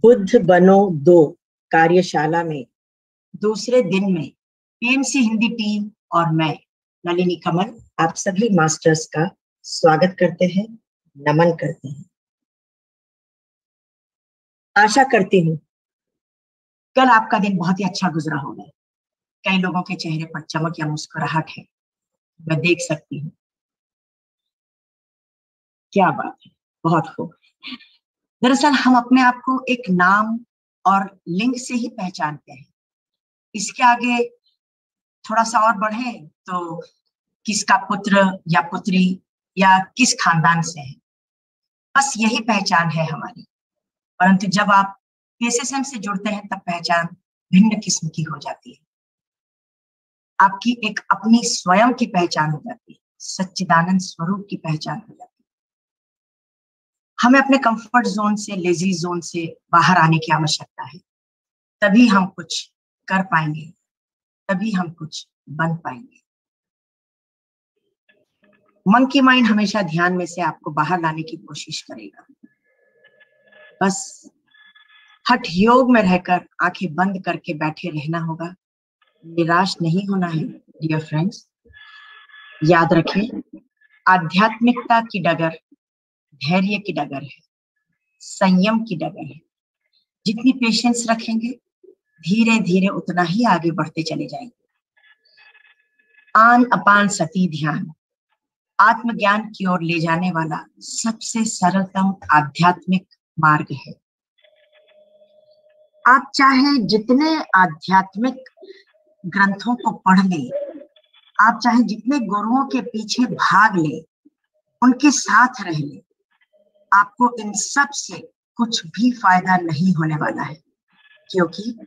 बुद्ध बनो 2 कार्यशाला में दूसरे दिन में पीएमसी हिंदी टीम और मैं नलिनी कमल आप सभी मास्टर्स का स्वागत करते हैं, नमन करते हैं। आशा करती हूँ कल आपका दिन बहुत ही अच्छा गुजरा होगा। कई लोगों के चेहरे पर चमक या मुस्कुराहट है, मैं देख सकती हूँ। क्या बात है, बहुत खूब। दरअसल हम अपने आप को एक नाम और लिंग से ही पहचानते हैं। इसके आगे थोड़ा सा और बढ़े तो किसका पुत्र या पुत्री या किस खानदान से है, बस यही पहचान है हमारी। परंतु जब आप पीएसएसएम से जुड़ते हैं तब पहचान भिन्न किस्म की हो जाती है। आपकी एक अपनी स्वयं की पहचान हो जाती है, सच्चिदानंद स्वरूप की पहचान हो जाती है। हमें अपने कंफर्ट जोन से, लेजी जोन से बाहर आने की आवश्यकता है, तभी हम कुछ कर पाएंगे, तभी हम कुछ बन पाएंगे। मंकी माइंड हमेशा ध्यान में से आपको बाहर लाने की कोशिश करेगा। बस हठ योग में रहकर आंखें बंद करके बैठे रहना होगा, निराश नहीं होना है। डियर फ्रेंड्स, याद रखें, आध्यात्मिकता की डगर धैर्य की डगर है, संयम की डगर है। जितनी पेशेंस रखेंगे धीरे धीरे उतना ही आगे बढ़ते चले जाएंगे। आन अपान सती ध्यान आत्मज्ञान की ओर ले जाने वाला सबसे सरलतम आध्यात्मिक मार्ग है। आप चाहे जितने आध्यात्मिक ग्रंथों को पढ़ लें, आप चाहे जितने गुरुओं के पीछे भाग ले, उनके साथ रह ले, आपको इन सब से कुछ भी फायदा नहीं होने वाला है। क्योंकि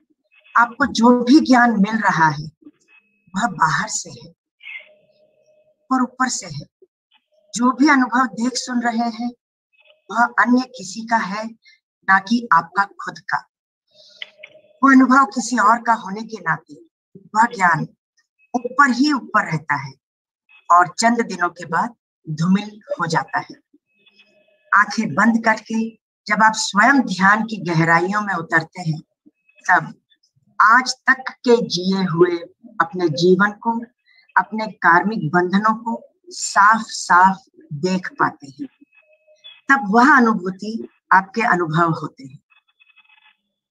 आपको जो भी ज्ञान मिल रहा है वह बाहर से है और ऊपर से है। जो भी अनुभव देख सुन रहे हैं वह अन्य किसी का है, ना कि आपका खुद का। वह अनुभव किसी और का होने के नाते वह ज्ञान ऊपर ही ऊपर रहता है और चंद दिनों के बाद धूमिल हो जाता है। आंखें बंद करके जब आप स्वयं ध्यान की गहराइयों में उतरते हैं, तब आज तक के जिए हुए अपने जीवन को, अपने कार्मिक बंधनों को साफ साफ देख पाते हैं। तब वह अनुभूति आपके अनुभव होते हैं,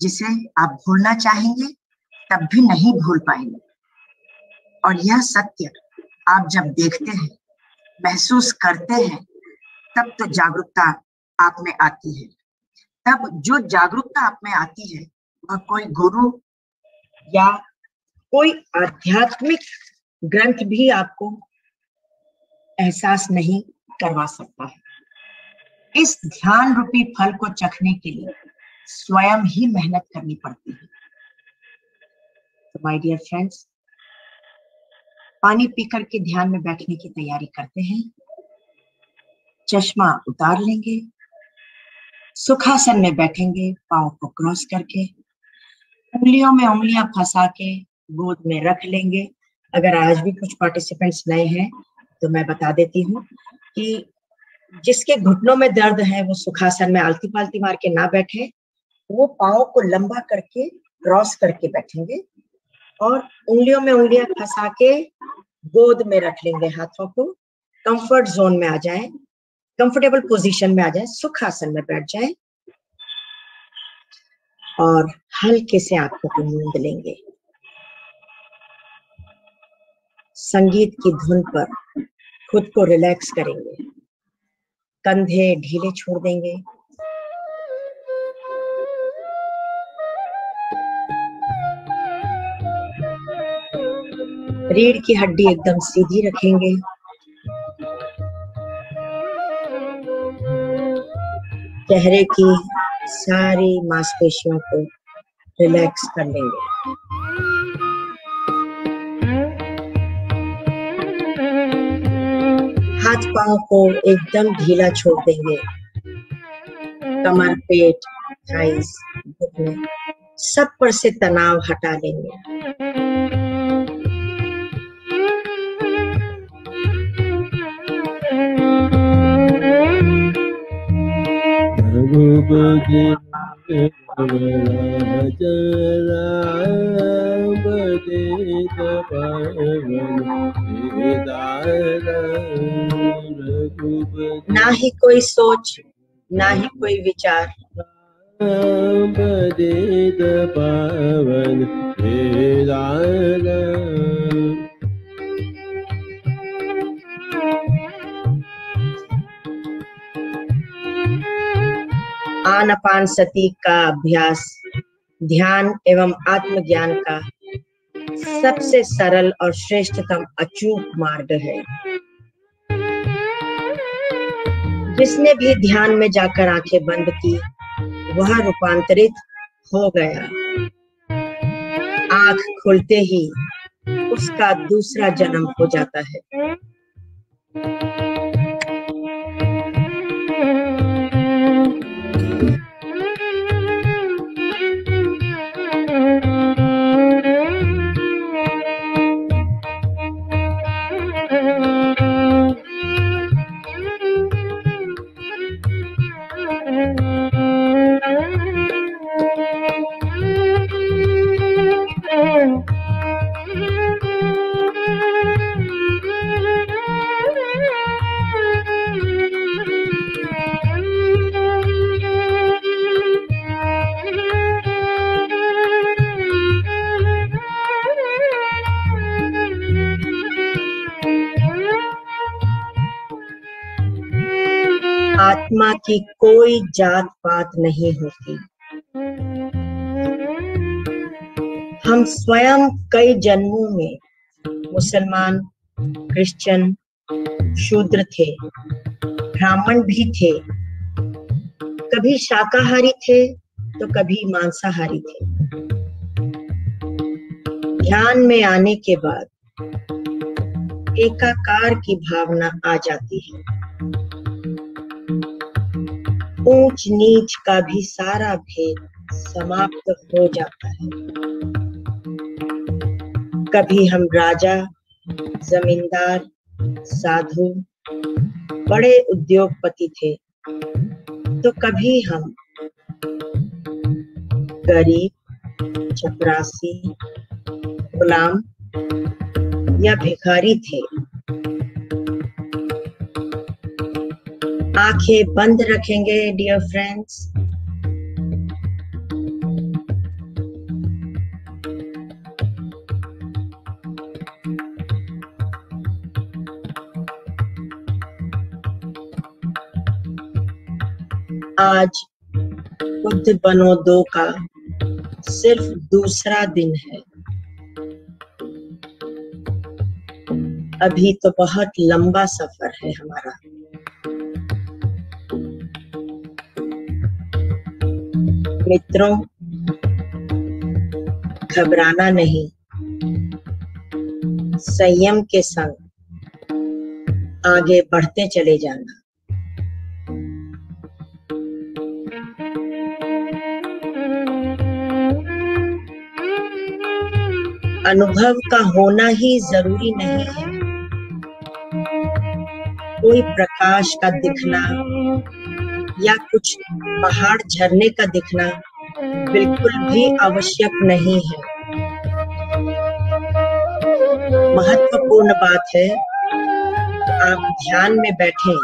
जिसे आप भूलना चाहेंगे तब भी नहीं भूल पाएंगे। और यह सत्य आप जब देखते हैं, महसूस करते हैं, तब तो जागरूकता आप में आती है। तब जो जागरूकता आप में आती है वह कोई गुरु या कोई आध्यात्मिक ग्रंथ भी आपको एहसास नहीं करवा सकता है। इस ध्यान रूपी फल को चखने के लिए स्वयं ही मेहनत करनी पड़ती है। तो माय डियर फ्रेंड्स, पानी पीकर के ध्यान में बैठने की तैयारी करते हैं। चश्मा उतार लेंगे, सुखासन में बैठेंगे, पाँव को क्रॉस करके, उंगलियों में उंगलियां फंसा के गोद में रख लेंगे। अगर आज भी कुछ पार्टिसिपेंट्स नए हैं तो मैं बता देती हूँ कि जिसके घुटनों में दर्द है वो सुखासन में आलती पालती मार के ना बैठे, वो पाँव को लंबा करके क्रॉस करके बैठेंगे और उंगलियों में उंगलियां फंसा के गोद में रख लेंगे। हाथों को कंफर्ट जोन में आ जाए, कंफर्टेबल पोजीशन में आ जाए, सुखासन में बैठ जाए और हल्के से आंखों को मूंद लेंगे। संगीत की धुन पर खुद को रिलैक्स करेंगे, कंधे ढीले छोड़ देंगे, रीढ़ की हड्डी एकदम सीधी रखेंगे, चेहरे की सारी मांसपेशियों को रिलैक्स कर लेंगे। हाथ पांव को एकदम ढीला छोड़ देंगे, कमर, पेट, थाइस, घुटने सब पर से तनाव हटा लेंगे। ना ही कोई सोच, ना ही कोई विचार, पावन आनापान सती का अभ्यास ध्यान एवं आत्मज्ञान का सबसे सरल और श्रेष्ठतम अचूक मार्ग है। जिसने भी ध्यान में जाकर आंखें बंद की वह रूपांतरित हो गया। आंख खुलते ही उसका दूसरा जन्म हो जाता है। आत्मा की कोई जात पात नहीं होती। हम स्वयं कई जन्मों में मुसलमान, क्रिश्चियन, शूद्र थे, ब्राह्मण भी थे, कभी शाकाहारी थे तो कभी मांसाहारी थे। ध्यान में आने के बाद एकाकार की भावना आ जाती है। ऊंच नीच का भी सारा भेद समाप्त हो जाता है। कभी हम राजा, जमींदार, साधु, बड़े उद्योगपति थे तो कभी हम गरीब, चपरासी, गुलाम या भिखारी थे। आंखें बंद रखेंगे डियर फ्रेंड्स। आज बुद्ध बनो 2 का सिर्फ दूसरा दिन है। अभी तो बहुत लंबा सफर है हमारा। मित्रों, घबराना नहीं, संयम के संग आगे बढ़ते चले जाना। अनुभव का होना ही जरूरी नहीं है। कोई प्रकाश का दिखना या कुछ पहाड़ झरने का दिखना बिल्कुल भी आवश्यक नहीं है। महत्वपूर्ण बात है आप ध्यान में बैठें।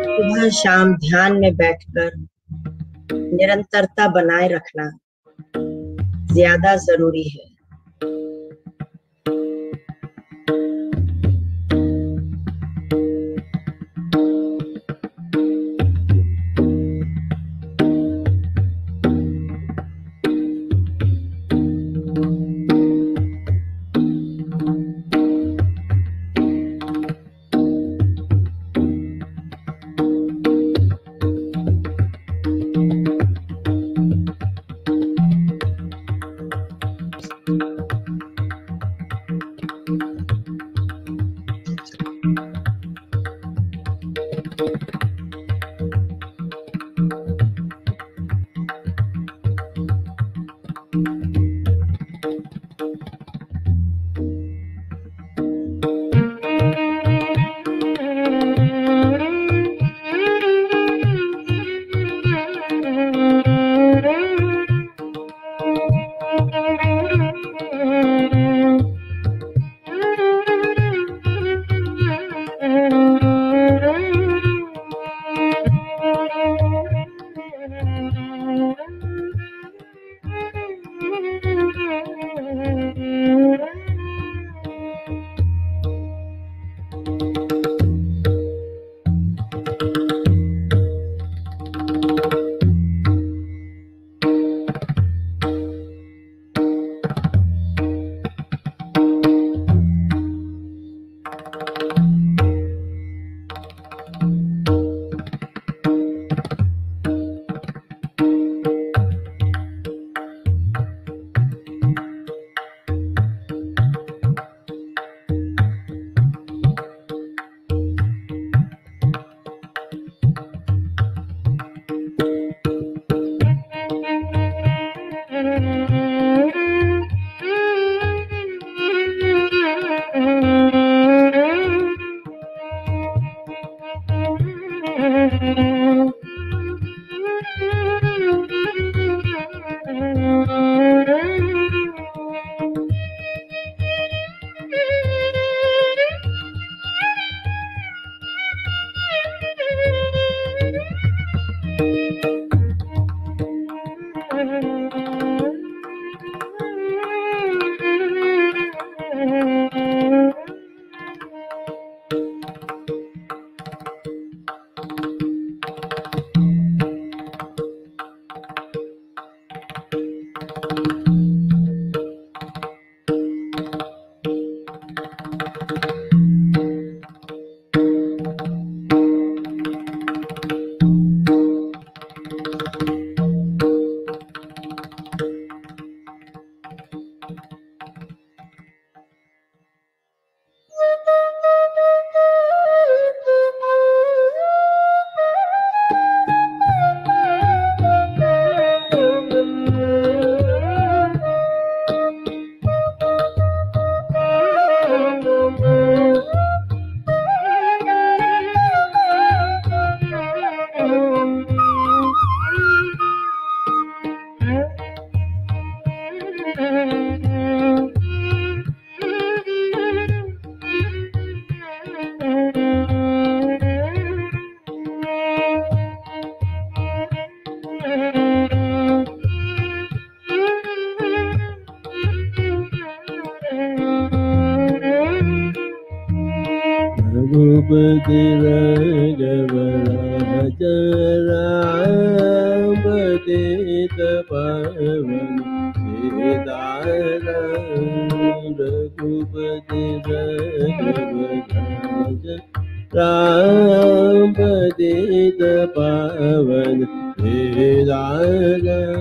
सुबह शाम ध्यान में बैठकर निरंतरता बनाए रखना ज्यादा जरूरी है। रघुपति राघव राजा राम पतित पावन सीताराम। रघुपति राघव राजा राम पतित पावन सीताराम।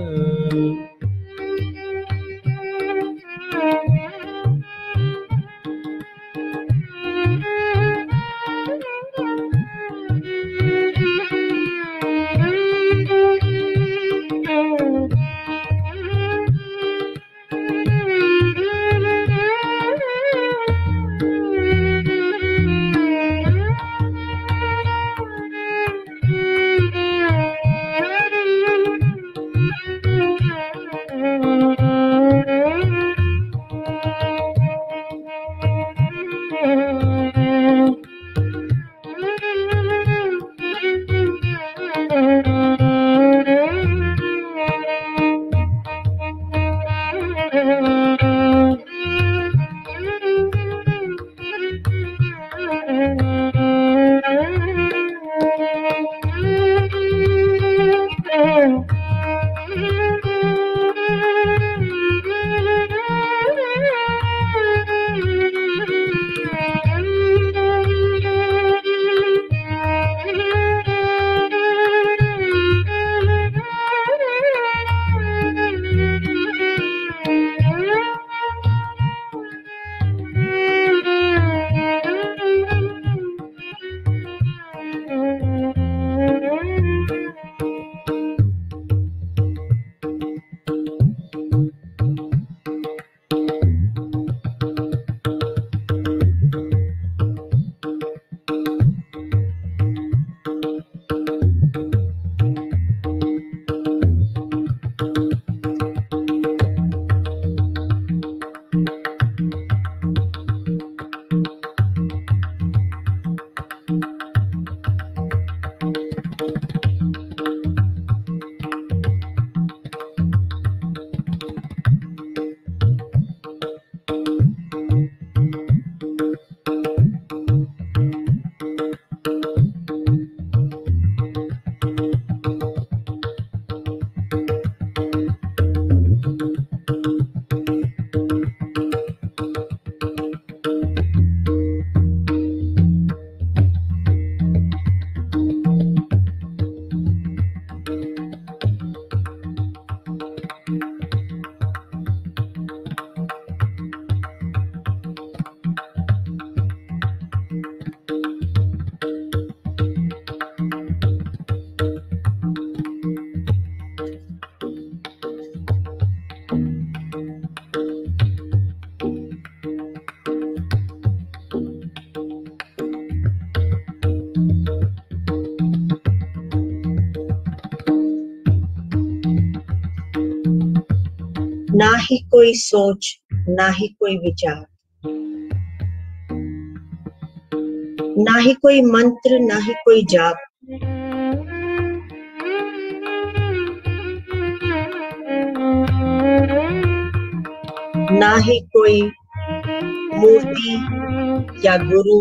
ना ही कोई सोच, ना ही कोई विचार, ना ही कोई मंत्र, ना ही कोई जाप, ना ही कोई मूर्ति या गुरु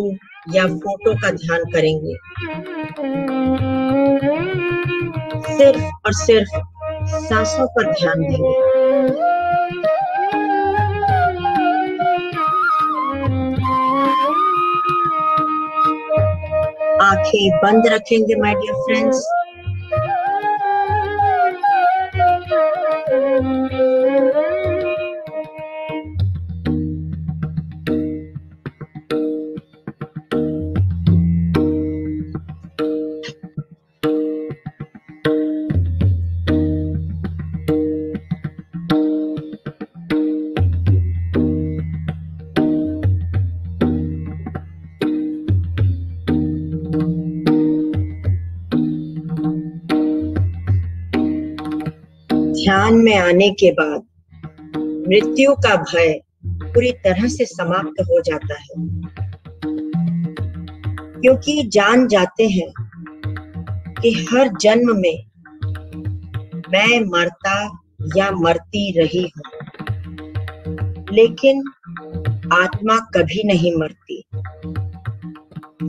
या फोटो का ध्यान करेंगे। सिर्फ और सिर्फ सांसों पर ध्यान देंगे। आंखें बंद रखेंगे माय डियर फ्रेंड्स। ध्यान में आने के बाद मृत्यु का भय पूरी तरह से समाप्त हो जाता है, क्योंकि जान जाते हैं कि हर जन्म में मैं मरता या मरती रही हूं, लेकिन आत्मा कभी नहीं मरती।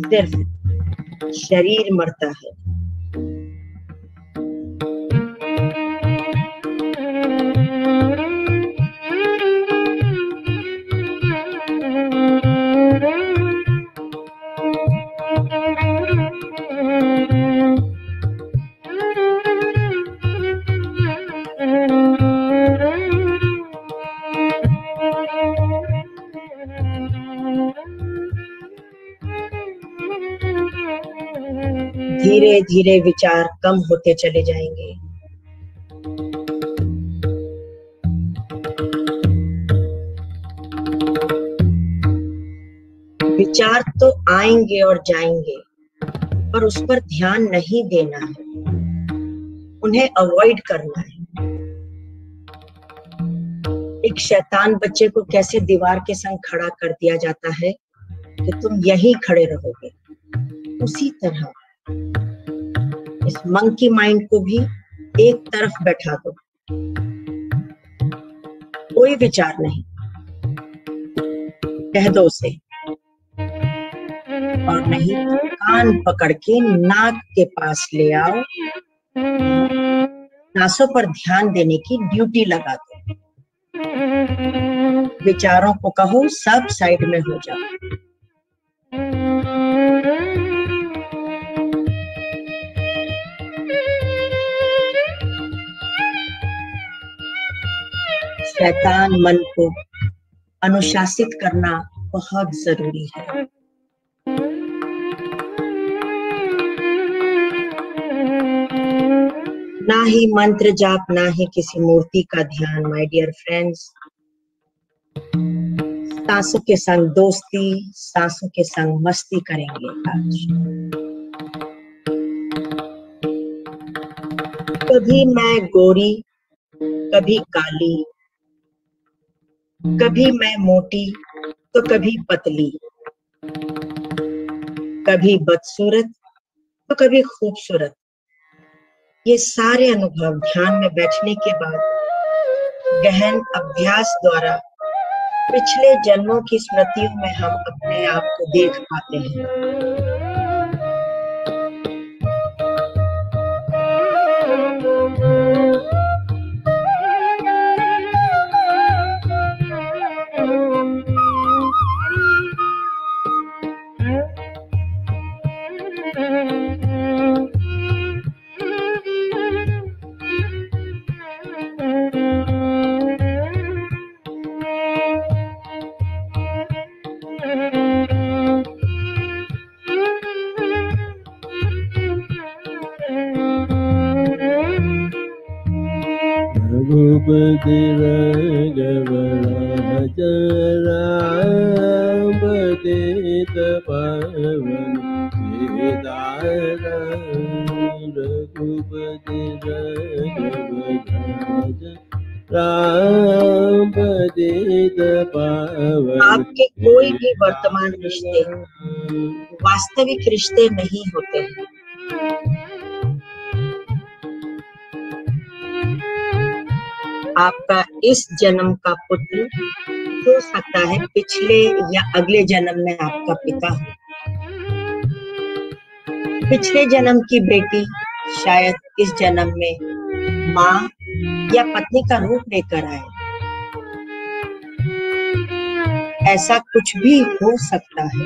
सिर्फ शरीर मरता है। धीरे धीरे विचार कम होते चले जाएंगे। विचार तो आएंगे और जाएंगे, पर उस पर ध्यान नहीं देना है, उन्हें अवॉइड करना है। एक शैतान बच्चे को कैसे दीवार के संग खड़ा कर दिया जाता है कि तुम यहीं खड़े रहोगे, उसी तरह इस मंकी माइंड को भी एक तरफ बैठा दो, कोई विचार नहीं, कह दो उसे, और नहीं तो कान पकड़ के नाक के पास ले आओ, सांसों पर ध्यान देने की ड्यूटी लगा दो। विचारों को कहो सब साइड में हो जाओ। शैतान मन को अनुशासित करना बहुत जरूरी है। ना ही मंत्र जाप, ना ही किसी मूर्ति का ध्यान। माय डियर फ्रेंड्स, सांसों के संग दोस्ती, सांसों के संग मस्ती करेंगे आज। कभी मैं गोरी, कभी काली, कभी मैं मोटी तो कभी पतली, कभी बदसूरत तो कभी खूबसूरत। ये सारे अनुभव ध्यान में बैठने के बाद गहन अभ्यास द्वारा पिछले जन्मों की स्मृतियों में हम अपने आप को देख पाते हैं। रघुपति राघव राजा राम पतित पावन सीताराम। रघुपति राघव राजा राम पतित पावन। आपके कोई भी वर्तमान रिश्ते वास्तविक रिश्ते नहीं होते हैं। आपका इस जन्म का पुत्र हो सकता है पिछले या अगले जन्म में आपका पिता हो। पिछले जन्म की बेटी शायद इस जन्म में माँ या पत्नी का रूप लेकर आए। ऐसा कुछ भी हो सकता है।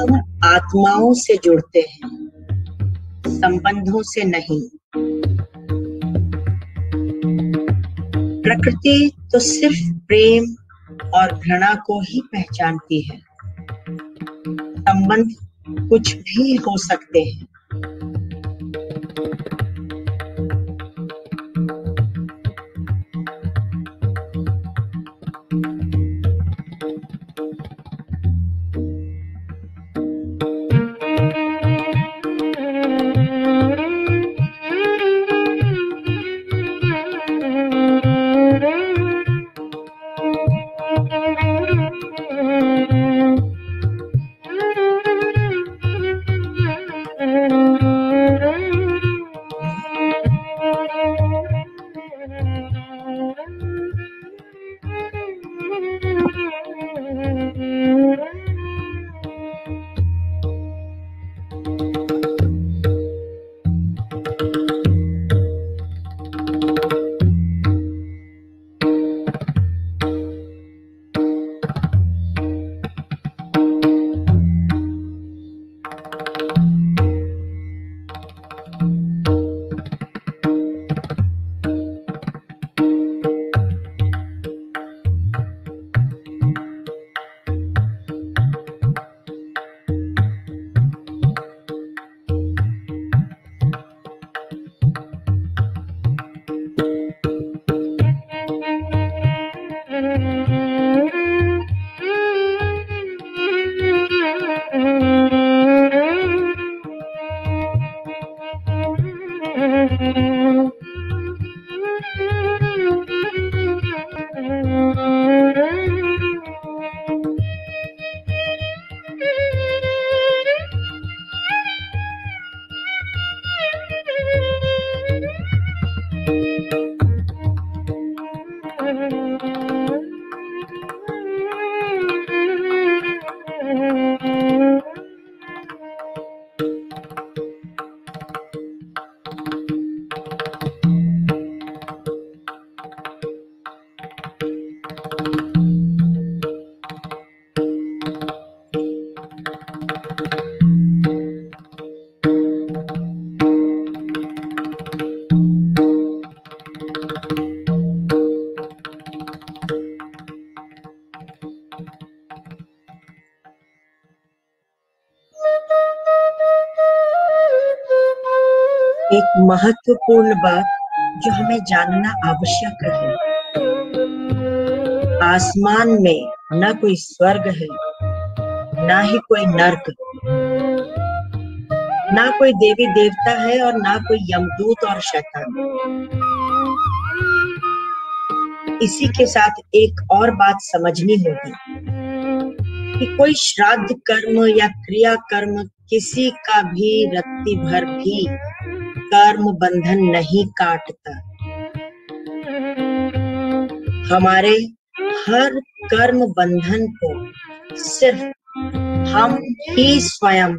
हम आत्माओं से जुड़ते हैं, संबंधों से नहीं। प्रकृति तो सिर्फ प्रेम और घृणा को ही पहचानती है। संबंध कुछ भी हो सकते हैं। एक महत्वपूर्ण बात जो हमें जानना आवश्यक है, आसमान में न कोई स्वर्ग है, ना ही कोई नर्क, ना कोई देवी देवता है और ना कोई यमदूत और शैतान। इसी के साथ एक और बात समझनी होगी कि कोई श्राद्ध कर्म या क्रिया कर्म किसी का भी रत्ती भर भी कर्म बंधन नहीं काटता। हमारे हर कर्म बंधन को सिर्फ हम ही स्वयं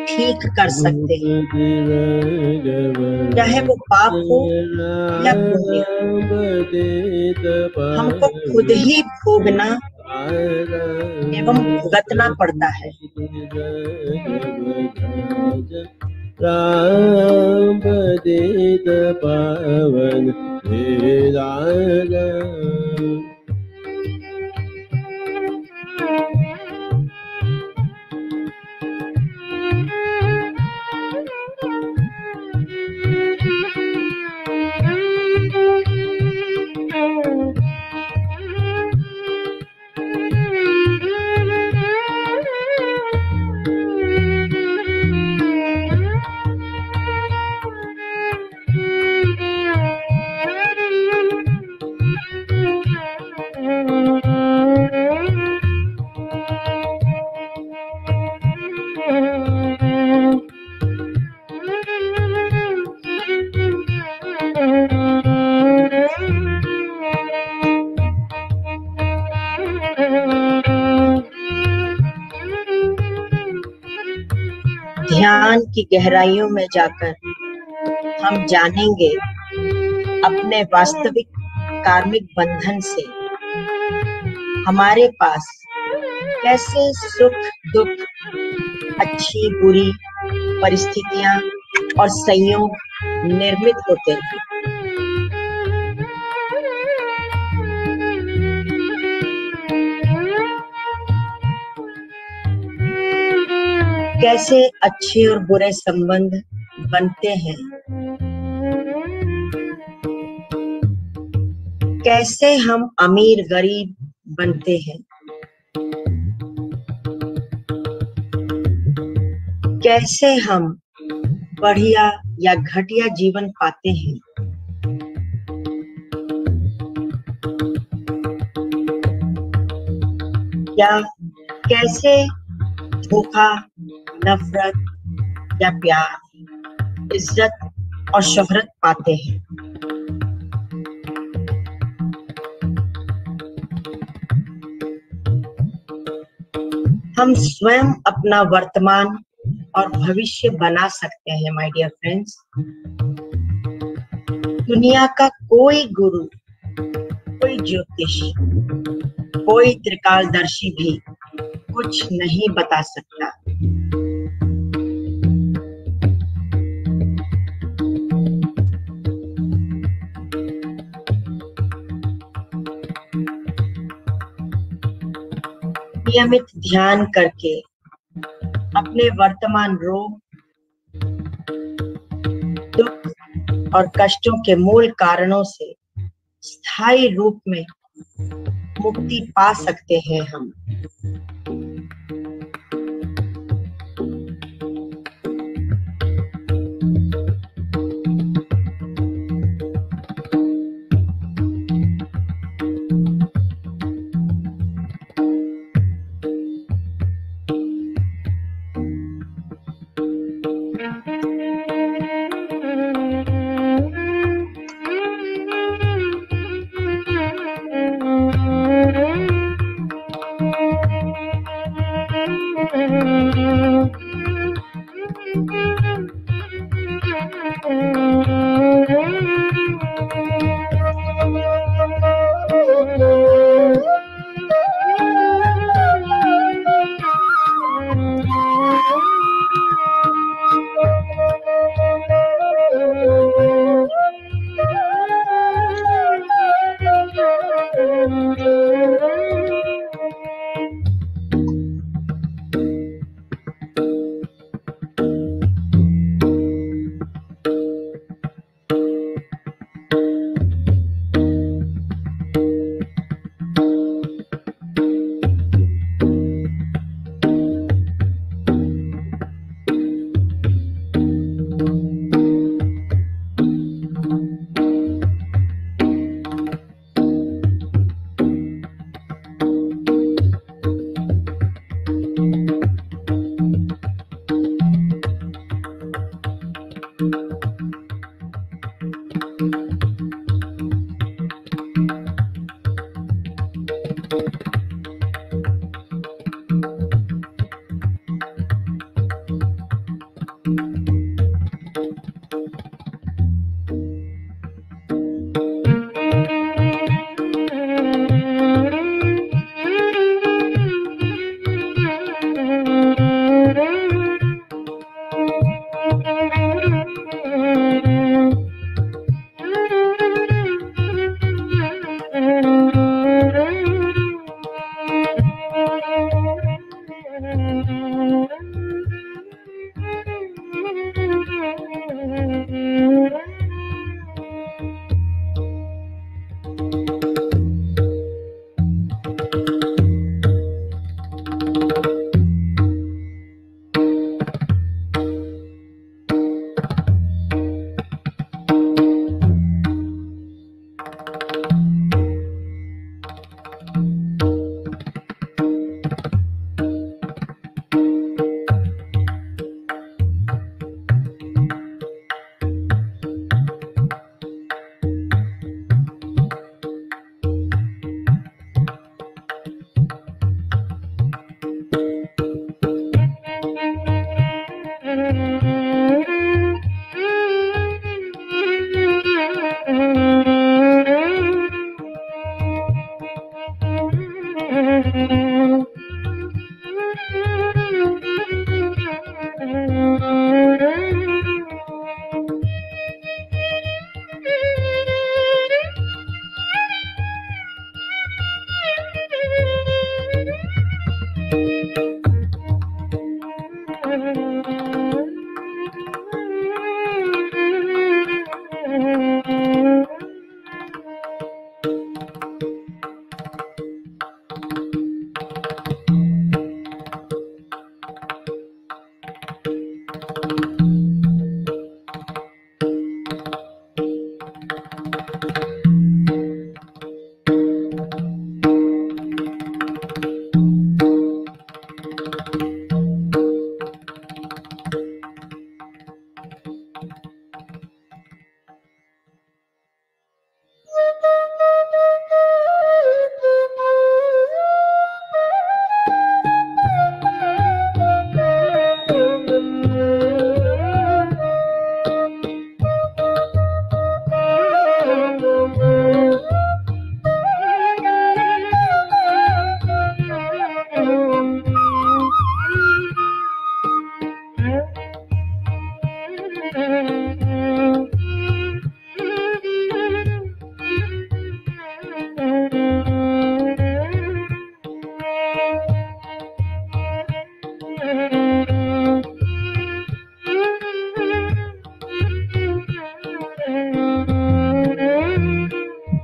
ठीक कर सकते हैं, चाहे वो पाप हो या पुण्य। हमको खुद ही भोगना एवं भुगतना पड़ता है। राम पतित पावन ध्यान की गहराइयों में जाकर हम जानेंगे अपने वास्तविक कार्मिक बंधन से हमारे पास कैसे सुख दुख अच्छी बुरी परिस्थितियां और संयोग निर्मित होते हैं। कैसे अच्छे और बुरे संबंध बनते हैं, कैसे हम अमीर गरीब बनते हैं, कैसे हम बढ़िया या घटिया जीवन पाते हैं, या कैसे धोखा, नफरत या प्यार, इज्जत और शोहरत पाते हैं। हम स्वयं अपना वर्तमान और भविष्य बना सकते हैं माय डियर फ्रेंड्स। दुनिया का कोई गुरु, कोई ज्योतिष, कोई त्रिकालदर्शी भी कुछ नहीं बता सकता। नियमित ध्यान करके अपने वर्तमान रोग, दुख और कष्टों के मूल कारणों से स्थायी रूप में मुक्ति पा सकते हैं हम।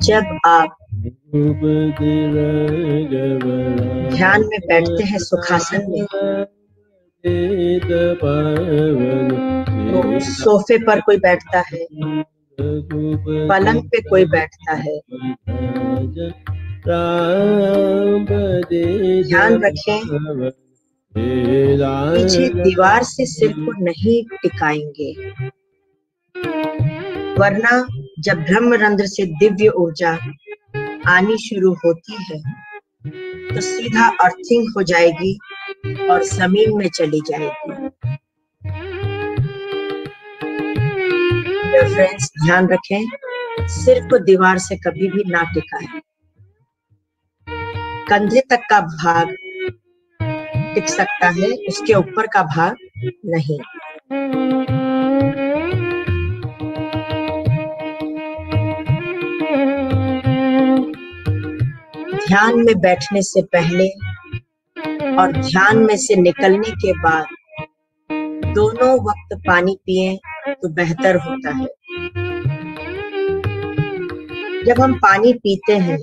जब आप ध्यान में बैठते हैं सुखासन में, तो सोफे पर कोई बैठता है, पलंग पे कोई बैठता है। ध्यान रखें, पीछे दीवार से सिर को नहीं टिकाएंगे, वरना जब ब्रह्मरंध्र से दिव्य ऊर्जा आनी शुरू होती है तो सीधा अर्थिंग हो जाएगी और जमीन में चली जाएगी। फ्रेंड्स, ध्यान रखें, सिर को दीवार से कभी भी ना टिकाएं। कंधे तक का भाग टिक सकता है, उसके ऊपर का भाग नहीं। ध्यान में बैठने से पहले और ध्यान में से निकलने के बाद दोनों वक्त पानी पिएं तो बेहतर होता है। जब हम पानी पीते हैं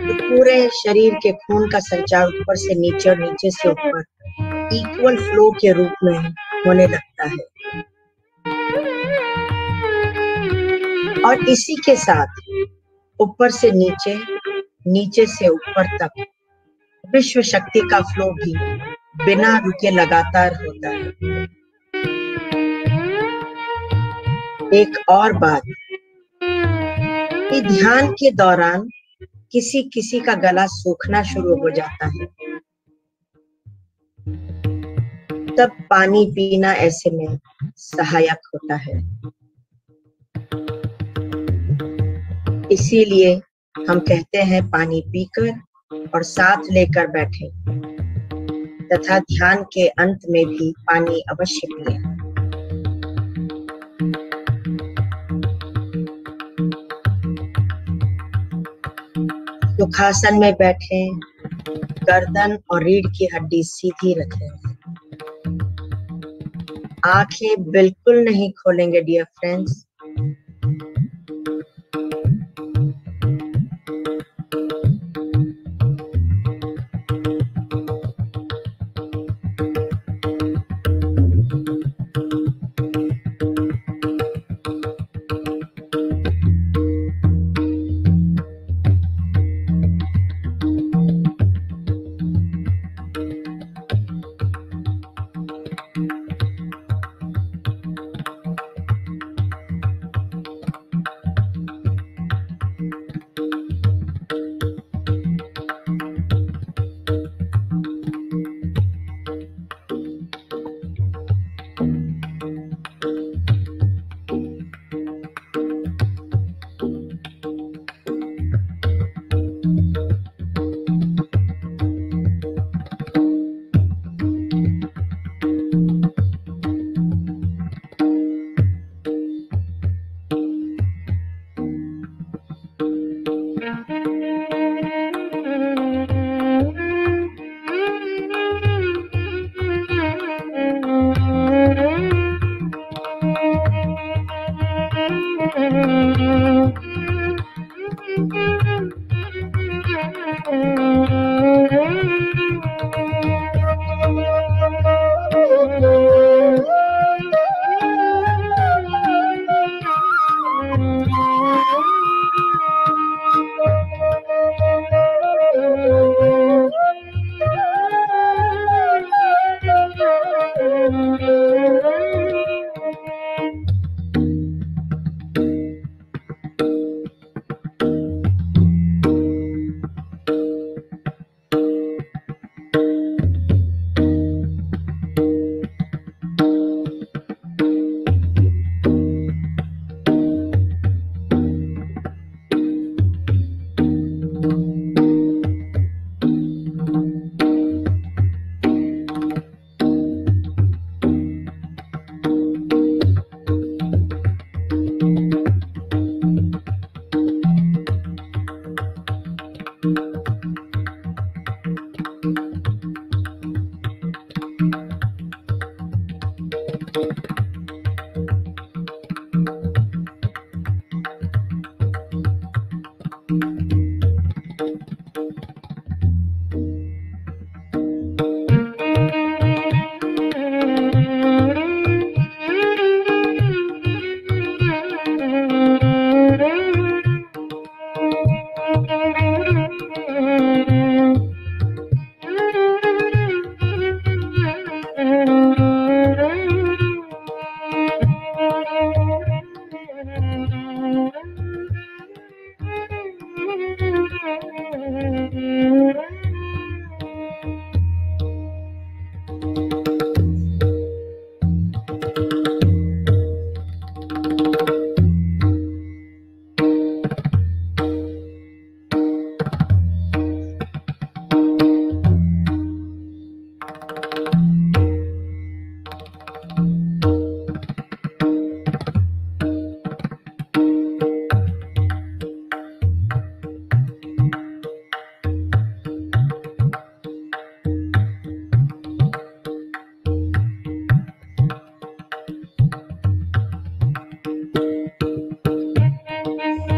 तो पूरे शरीर के खून का संचार ऊपर से नीचे और नीचे से ऊपर इक्वल फ्लो के रूप में होने लगता है, और इसी के साथ ऊपर से नीचे, नीचे से ऊपर तक विश्व शक्ति का फ्लो भी बिना रुके लगातार होता है। एक और बात, कि ध्यान के दौरान किसी किसी का गला सूखना शुरू हो जाता है, तब पानी पीना ऐसे में सहायक होता है। इसीलिए हम कहते हैं पानी पीकर और साथ लेकर बैठें, तथा ध्यान के अंत में भी पानी अवश्य पिएं। सुखासन में बैठें, गर्दन और रीढ़ की हड्डी सीधी रखें, आंखें बिल्कुल नहीं खोलेंगे डियर फ्रेंड्स।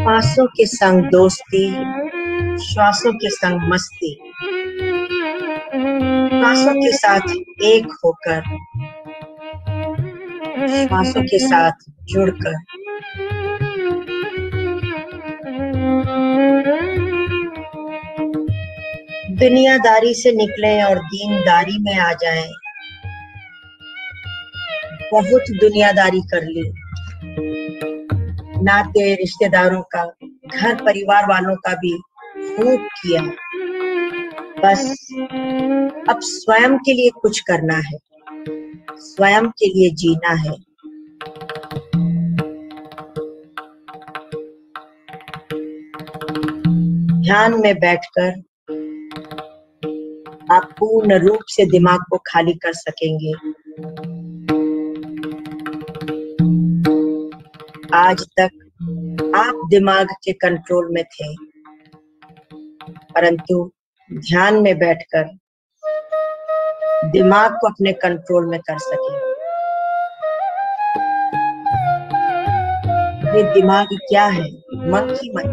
श्वासों के संग दोस्ती, श्वासों के संग मस्ती, श्वासों के साथ एक होकर, श्वासों के साथ जुड़कर, दुनियादारी से निकले और दीनदारी में आ जाएं। बहुत दुनियादारी कर ली, नाते रिश्तेदारों का, घर परिवार वालों का भी खूब किया। बस अब स्वयं के लिए कुछ करना है, स्वयं के लिए जीना है। ध्यान में बैठकर आप पूर्ण रूप से दिमाग को खाली कर सकेंगे। आज तक आप दिमाग के कंट्रोल में थे, परंतु ध्यान में बैठकर दिमाग को अपने कंट्रोल में कर सके। ये दिमाग क्या है? मंकी मन।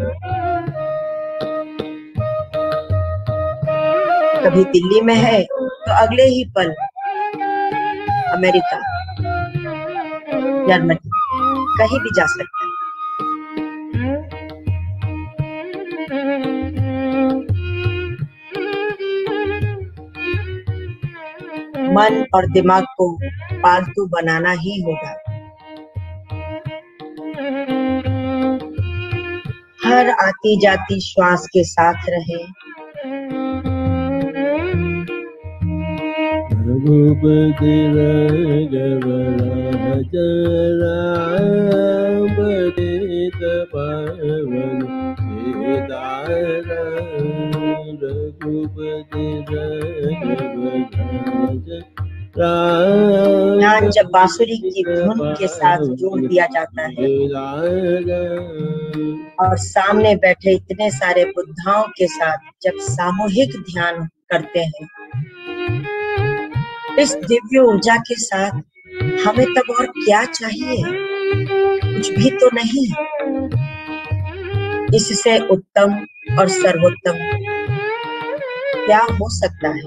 कभी दिल्ली में है तो अगले ही पल अमेरिका, जर्मनी, कहीं भी जा सकता है। मन और दिमाग को पालतू बनाना ही होगा। हर आती जाती श्वास के साथ रहे। रघुपति राघव राम पतित पावन सीताराम। रघुपति ध्यान जब बांसुरी की धुन के साथ जोड़ दिया जाता है और सामने बैठे इतने सारे बुद्धाओं के साथ जब सामूहिक ध्यान करते हैं, इस दिव्य ऊर्जा के साथ हमें तब और क्या चाहिए? कुछ भी तो नहीं। इससे उत्तम और सर्वोत्तम क्या हो सकता है?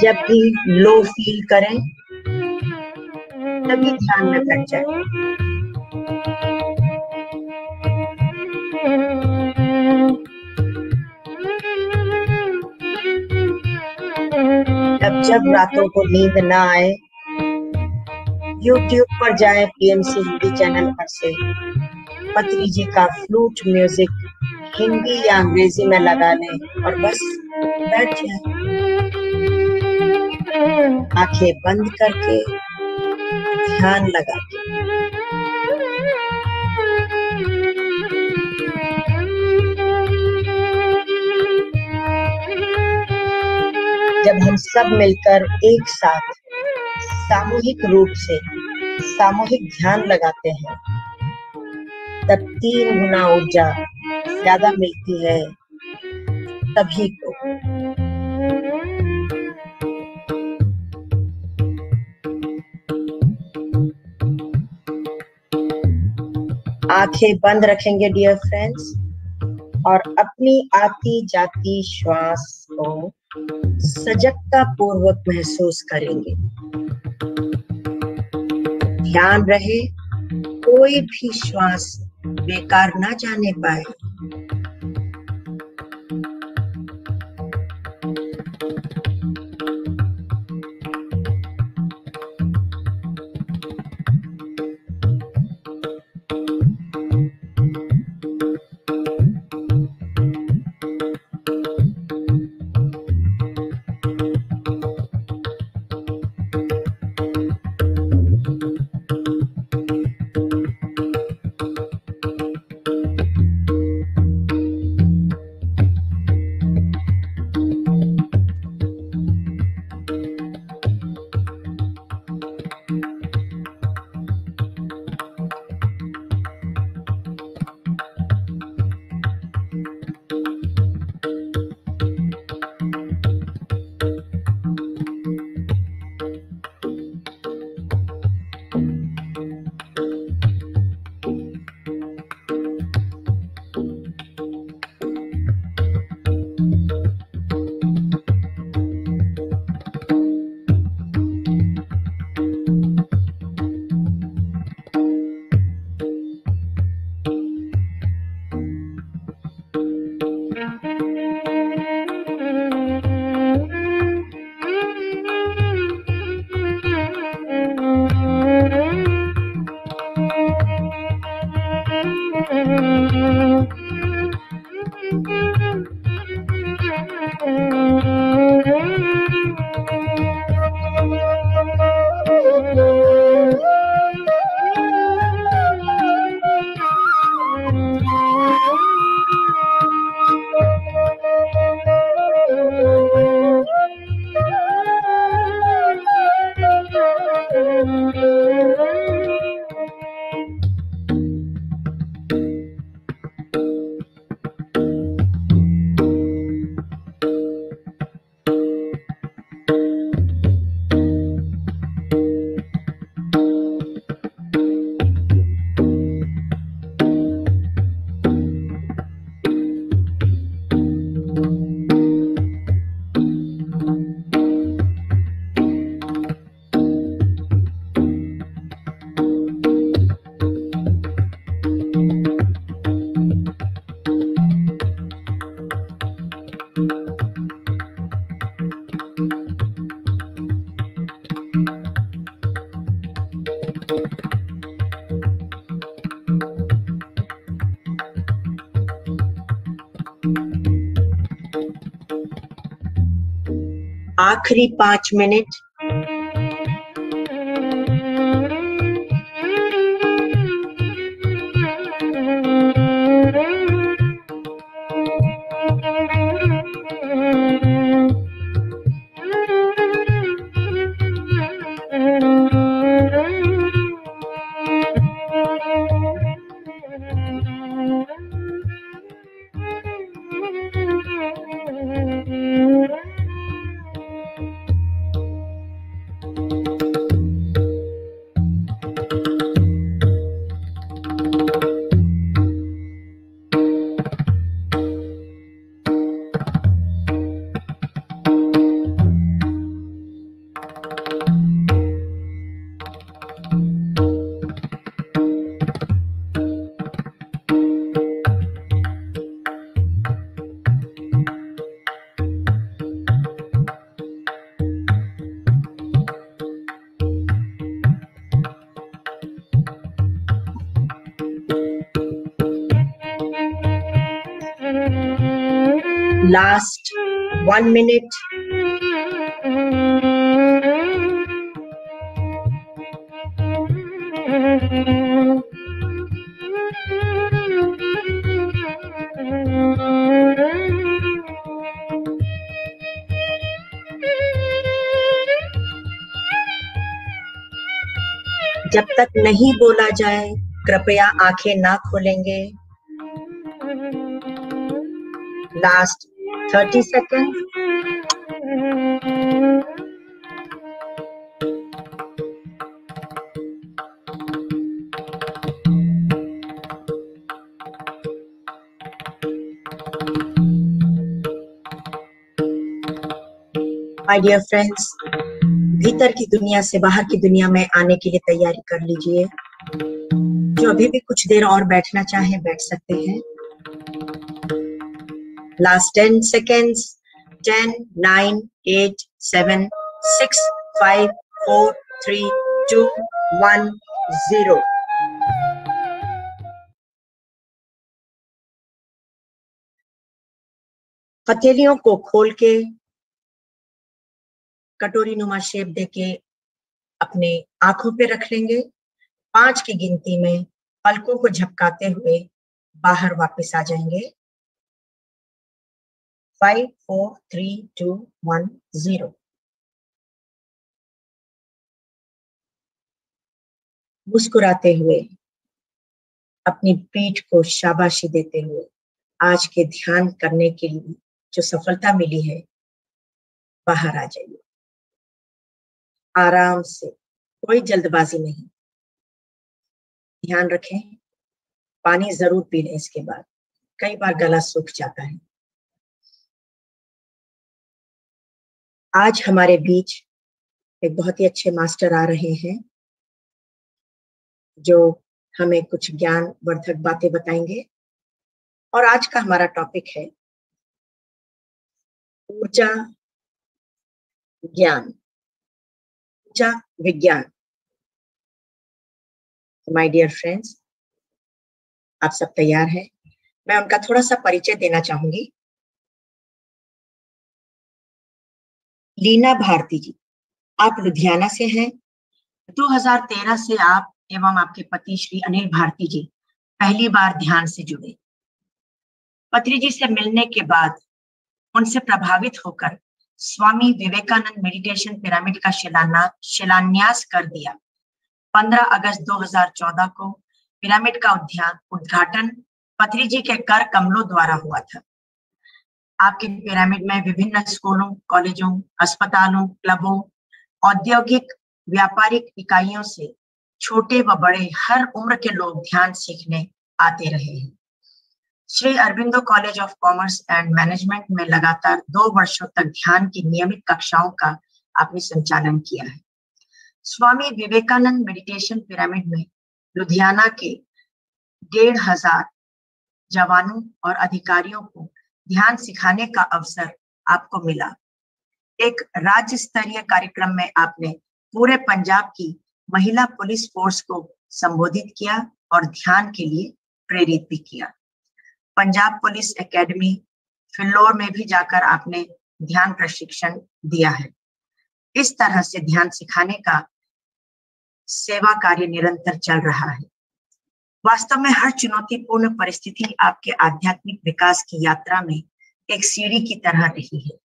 जब भी लो फील करें तभी ध्यान में बैठ जाए। अब जब रातों को नींद ना आए, YouTube पर जाएं, PMC हिंदी चैनल पर से पत्री जी का फ्लूट म्यूजिक हिंदी या अंग्रेजी में लगा लें और बस बैठ जाएं, आंखें बंद करके ध्यान लगा के। जब हम सब मिलकर एक साथ सामूहिक रूप से सामूहिक ध्यान लगाते हैं, तब 3 गुना ऊर्जा ज्यादा मिलती है सभी को। आंखें बंद रखेंगे डियर फ्रेंड्स, और अपनी आती जाती श्वास को सजगता पूर्वक महसूस करेंगे। ध्यान रहे कोई भी श्वास बेकार ना जाने पाए। आखिरी 5 मिनट। Last 1 minute. जब तक नहीं बोला जाए कृपया आंखें ना खोलेंगे। Last 30 seconds. My dear friends, भीतर की दुनिया से बाहर की दुनिया में आने के लिए तैयारी कर लीजिए। जो अभी भी कुछ देर और बैठना चाहे बैठ सकते हैं। Last 10 seconds. 10, 9, 8, 7, 6, 5, 4, 3, 2, 1, 0. हथेलियों को खोल के कटोरी नुमा शेप देके अपने आंखों पे रख लेंगे। 5 की गिनती में पलकों को झपकाते हुए बाहर वापस आ जाएंगे। 5, 4, 3, 2, 1, 0. मुस्कुराते हुए अपनी पीठ को शाबाशी देते हुए आज के ध्यान करने के लिए जो सफलता मिली है बाहर आ जाइए। आराम से, कोई जल्दबाजी नहीं। ध्यान रखें, पानी जरूर पी लें इसके बाद, कई बार गला सूख जाता है। आज हमारे बीच एक बहुत ही अच्छे मास्टर आ रहे हैं जो हमें कुछ ज्ञान वर्धक बातें बताएंगे। और आज का हमारा टॉपिक है ऊर्जा ज्ञान, ऊर्जा विज्ञान। माय डियर फ्रेंड्स, आप सब तैयार हैं? मैं उनका थोड़ा सा परिचय देना चाहूंगी। लीना भारती जी, आप लुधियाना से हैं। 2013 से आप एवं आपके पति श्री अनिल भारती जी पहली बार ध्यान से जुड़े। पत्री जी से मिलने के बाद उनसे प्रभावित होकर स्वामी विवेकानंद मेडिटेशन पिरामिड का शिलान्यास कर दिया। 15 अगस्त 2014 को पिरामिड का उद्घाटन पत्री जी के कर कमलों द्वारा हुआ था। आपके पिरामिड में विभिन्न स्कूलों, कॉलेजों, अस्पतालों, क्लबों, औद्योगिक व्यापारिक इकाइयों से छोटे व बड़े हर उम्र के लोग ध्यान सीखने आते रहे हैं। Shri Aurobindo college of commerce and management में लगातार 2 वर्षों तक ध्यान की नियमित कक्षाओं का आपने संचालन किया है। स्वामी विवेकानंद मेडिटेशन पिरामिड में लुधियाना के 1500 जवानों और अधिकारियों को ध्यान सिखाने का अवसर आपको मिला। एक राज्य स्तरीय कार्यक्रम में आपने पूरे पंजाब की महिला पुलिस फोर्स को संबोधित किया और ध्यान के लिए प्रेरित भी किया। पंजाब पुलिस एकेडमी फिल्लोर में भी जाकर आपने ध्यान प्रशिक्षण दिया है। इस तरह से ध्यान सिखाने का सेवा कार्य निरंतर चल रहा है। वास्तव में हर चुनौतीपूर्ण परिस्थिति आपके आध्यात्मिक विकास की यात्रा में एक सीढ़ी की तरह रही है।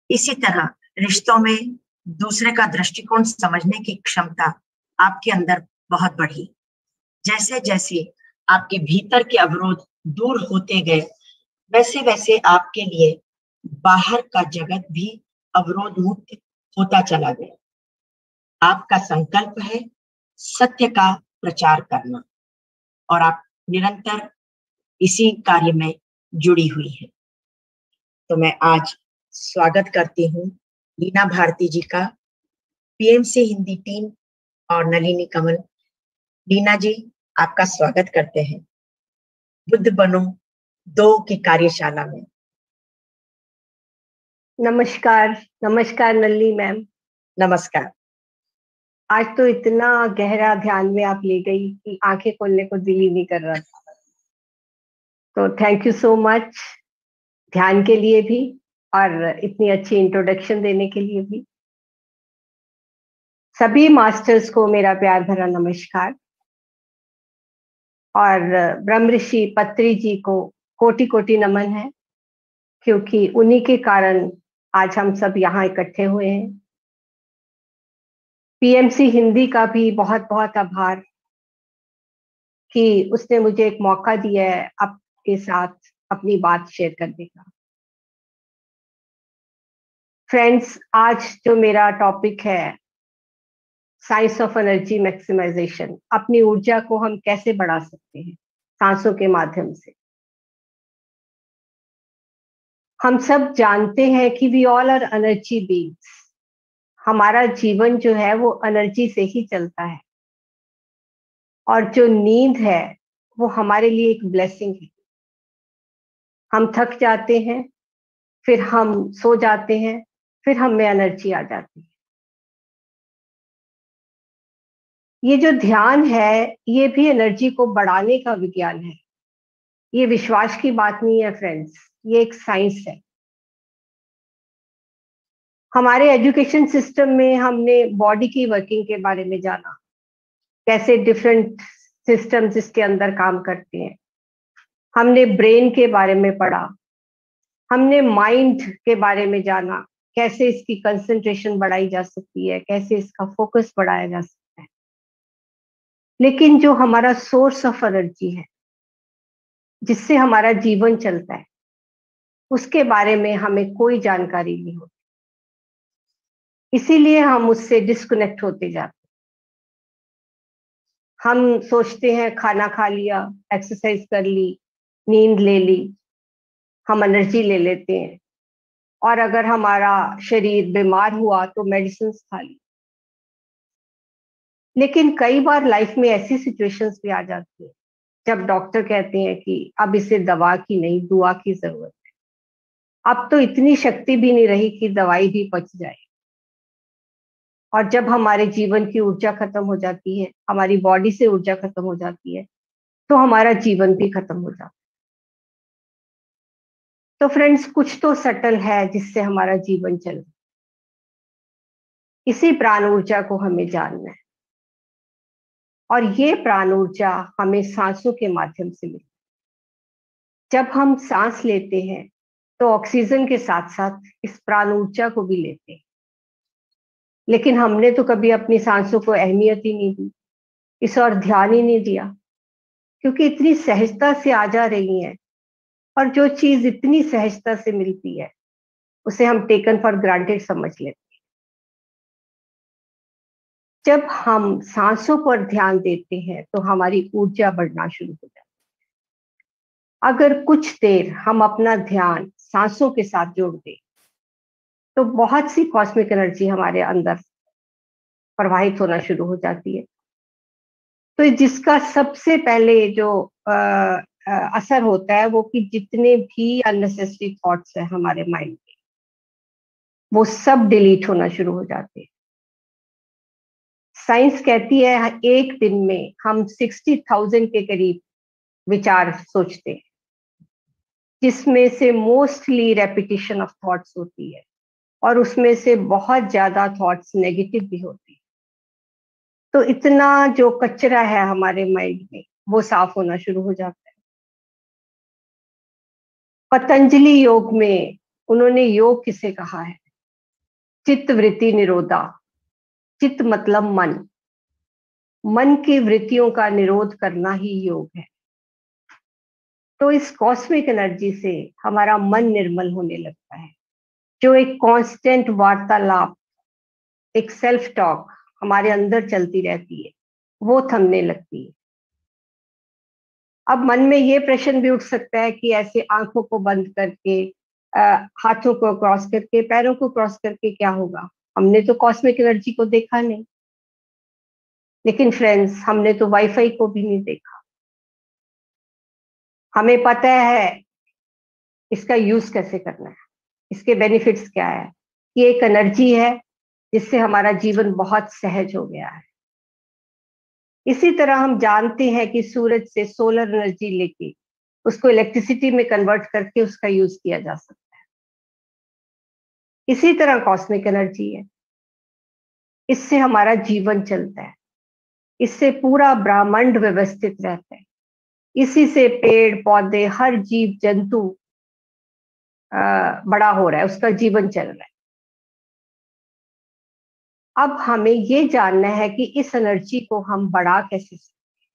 इसी तरह रिश्तों में दूसरे का दृष्टिकोण समझने की क्षमता आपके अंदर बहुत बढ़ी। जैसे जैसे आपके भीतर के अवरोध दूर होते गए, वैसे वैसे आपके लिए बाहर का जगत भी अवरोध मुक्त होता चला गया। आपका संकल्प है सत्य का प्रचार करना और आप निरंतर इसी कार्य में जुड़ी हुई है। तो मैं आज स्वागत करती हूँ लीना भारती जी का, पीएमसी हिंदी टीम और नलिनी कमल। लीना जी, आपका स्वागत करते हैं बुद्ध बनो 2 की कार्यशाला में। नमस्कार। नमस्कार नलिनी मैम। नमस्कार। आज तो इतना गहरा ध्यान में आप ले गई कि आंखें खोलने को दिल ही नहीं कर रहा था। तो थैंक यू सो मच ध्यान के लिए भी और इतनी अच्छी इंट्रोडक्शन देने के लिए भी। सभी मास्टर्स को मेरा प्यार भरा नमस्कार और ब्रह्म ऋषि पत्री जी को कोटि कोटि नमन है, क्योंकि उन्हीं के कारण आज हम सब यहाँ इकट्ठे हुए हैं। पीएमसी हिंदी का भी बहुत बहुत आभार कि उसने मुझे एक मौका दिया है आपके साथ अपनी बात शेयर करने का। फ्रेंड्स, आज जो मेरा टॉपिक है साइंस ऑफ एनर्जी मैक्सिमाइजेशन, अपनी ऊर्जा को हम कैसे बढ़ा सकते हैं सांसों के माध्यम से। हम सब जानते हैं कि we all are energy beings. हमारा जीवन जो है वो एनर्जी से ही चलता है और जो नींद है वो हमारे लिए एक ब्लेसिंग है। हम थक जाते हैं, फिर हम सो जाते हैं, फिर हम में एनर्जी आ जाती है। ये जो ध्यान है ये भी एनर्जी को बढ़ाने का विज्ञान है। ये विश्वास की बात नहीं है फ्रेंड्स, ये एक साइंस है। हमारे एजुकेशन सिस्टम में हमने बॉडी की वर्किंग के बारे में जाना, कैसे डिफरेंट सिस्टम्स इसके अंदर काम करते हैं। हमने ब्रेन के बारे में पढ़ा, हमने माइंड के बारे में जाना, कैसे इसकी कंसंट्रेशन बढ़ाई जा सकती है, कैसे इसका फोकस बढ़ाया जा सकता है। लेकिन जो हमारा सोर्स ऑफ एनर्जी है, जिससे हमारा जीवन चलता है, उसके बारे में हमें कोई जानकारी नहीं होती। इसीलिए हम उससे डिस्कनेक्ट होते जाते हैं। हम सोचते हैं खाना खा लिया, एक्सरसाइज कर ली, नींद ले ली, हम एनर्जी ले लेते हैं, और अगर हमारा शरीर बीमार हुआ तो मेडिसिन खा ली। लेकिन कई बार लाइफ में ऐसी सिचुएशंस भी आ जाती है जब डॉक्टर कहते हैं कि अब इसे दवा की नहीं, दुआ की जरूरत है। अब तो इतनी शक्ति भी नहीं रही कि दवाई भी पच जाए। और जब हमारे जीवन की ऊर्जा खत्म हो जाती है, हमारी बॉडी से ऊर्जा खत्म हो जाती है, तो हमारा जीवन भी खत्म हो जाता है। तो फ्रेंड्स, कुछ तो सटल है जिससे हमारा जीवन चले। इसी प्राण ऊर्जा को हमें जानना है, और ये प्राण ऊर्जा हमें सांसों के माध्यम से मिलती है। जब हम सांस लेते हैं तो ऑक्सीजन के साथ साथ इस प्राण ऊर्जा को भी लेते हैं, लेकिन हमने तो कभी अपनी सांसों को अहमियत ही नहीं दी, इस और ध्यान ही नहीं दिया, क्योंकि इतनी सहजता से आ जा रही है, और जो चीज इतनी सहजता से मिलती है उसे हम टेकन फॉर ग्रांटेड समझ लेते हैं। जब हम सांसों पर ध्यान देते हैं तो हमारी ऊर्जा बढ़ना शुरू हो जाती है। अगर कुछ देर हम अपना ध्यान सांसों के साथ जोड़ दें तो बहुत सी कॉस्मिक एनर्जी हमारे अंदर प्रवाहित होना शुरू हो जाती है। तो जिसका सबसे पहले जो असर होता है वो कि जितने भी अननेसेसरी थॉट्स हैं हमारे माइंड में, वो सब डिलीट होना शुरू हो जाते हैं। साइंस कहती है एक दिन में हम 60,000 के करीब विचार सोचते हैं, जिसमें से मोस्टली रेपिटेशन ऑफ थॉट्स होती है, और उसमें से बहुत ज्यादा थॉट्स नेगेटिव भी होती है। तो इतना जो कचरा है हमारे माइंड में वो साफ होना शुरू हो जाता है। पतंजलि योग में उन्होंने योग किसे कहा है? चित्त वृत्ति निरोधा। चित्त मतलब मन, मन की वृत्तियों का निरोध करना ही योग है। तो इस कॉस्मिक एनर्जी से हमारा मन निर्मल होने लगता है। जो एक कांस्टेंट वार्तालाप, एक सेल्फ टॉक हमारे अंदर चलती रहती है, वो थमने लगती है। अब मन में ये प्रश्न भी उठ सकता है कि ऐसे आंखों को बंद करके, हाथों को क्रॉस करके, पैरों को क्रॉस करके क्या होगा? हमने तो कॉस्मिक एनर्जी को देखा नहीं। लेकिन फ्रेंड्स, हमने तो वाईफाई को भी नहीं देखा। हमें पता है इसका यूज कैसे करना है, इसके बेनिफिट्स क्या है। ये एक एनर्जी है जिससे हमारा जीवन बहुत सहज हो गया है। इसी तरह हम जानते हैं कि सूरज से सोलर एनर्जी लेके उसको इलेक्ट्रिसिटी में कन्वर्ट करके उसका यूज किया जा सकता है। इसी तरह कॉस्मिक एनर्जी है, इससे हमारा जीवन चलता है, इससे पूरा ब्रह्मांड व्यवस्थित रहता है, इसी से पेड़ पौधे, हर जीव जंतु बड़ा हो रहा है, उसका जीवन चल रहा है। अब हमें ये जानना है कि इस एनर्जी को हम बढ़ा कैसे सकते हैं।